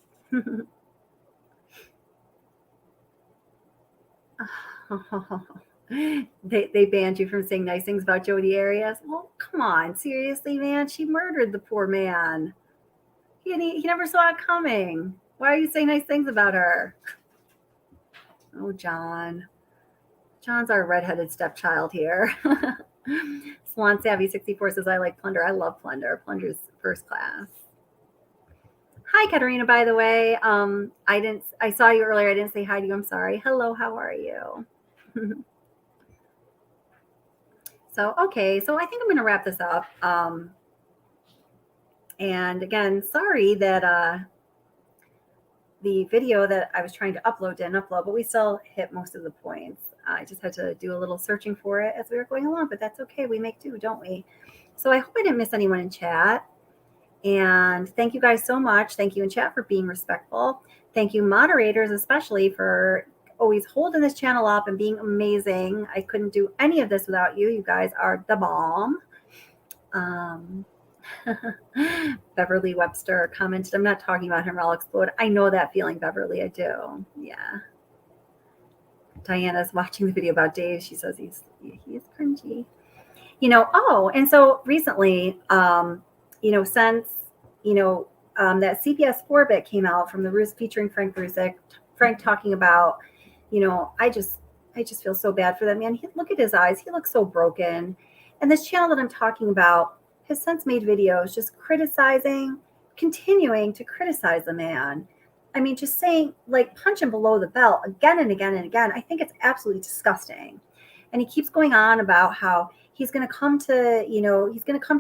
They banned you from saying nice things about Jodi Arias. Well, come on. Seriously, man. She murdered the poor man. He never saw it coming. Why are you saying nice things about her? Oh, John. John's our redheaded stepchild here. Swan Savvy 64 says, I like Plunder. I love Plunder. Plunder's first class. Hi, Katerina, by the way. I saw you earlier. I didn't say hi to you. I'm sorry. Hello, how are you? So, okay. So I think I'm going to wrap this up. And again, sorry that the video that I was trying to upload didn't upload, but we still hit most of the points. I just had to do a little searching for it as we were going along, but that's okay. We make do, don't we? So I hope I didn't miss anyone in chat. And thank you guys so much. Thank you in chat for being respectful. Thank you moderators, especially for always holding this channel up and being amazing. I couldn't do any of this without you. You guys are the bomb. Beverly Webster commented, I'm not talking about him or I'll explode. I know that feeling, Beverly. I do. Yeah. Diana's watching the video about Dave. She says he's cringy. And so recently, since, that CBS 4-bit came out from the Roost featuring Frank Rzucek, Frank talking about, I just feel so bad for that man. Look at his eyes. He looks so broken. And this channel that I'm talking about has since made videos just continuing to criticize the man. I mean, just saying, punch him below the belt again and again and again. I think it's absolutely disgusting. And he keeps going on about how he's going to come to the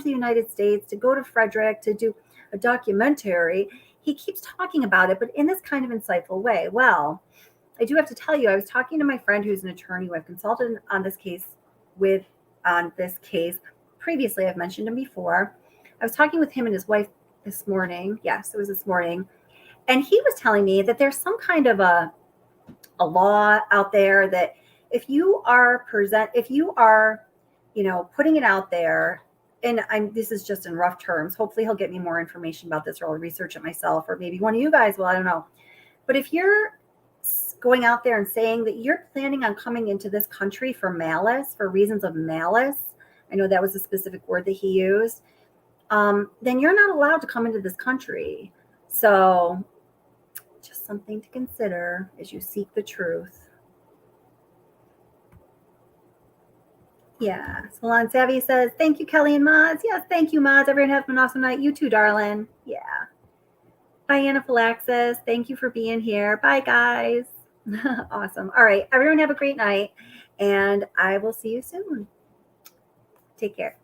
United States to go to Frederick to do a documentary. He keeps talking about it, but in this kind of insightful way. Well, I do have to tell you, I was talking to my friend who's an attorney who I've consulted on this case previously. I've mentioned him before. I was talking with him and his wife this morning. Yes, it was this morning. And he was telling me that there's some kind of a law out there that if you are putting it out there, and this is just in rough terms, hopefully he'll get me more information about this, or I'll research it myself, or maybe one of you guys will, I don't know. But if you're going out there and saying that you're planning on coming into this country for reasons of malice, I know that was a specific word that he used, then you're not allowed to come into this country. So just something to consider as you seek the truth. Yeah. Salon Savvy says, thank you, Kelly and Moz. Yes, thank you, Moz. Everyone have an awesome night. You too, darling. Yeah. Bye, Anaphylaxis. Thank you for being here. Bye, guys. Awesome. All right. Everyone have a great night, and I will see you soon. Take care.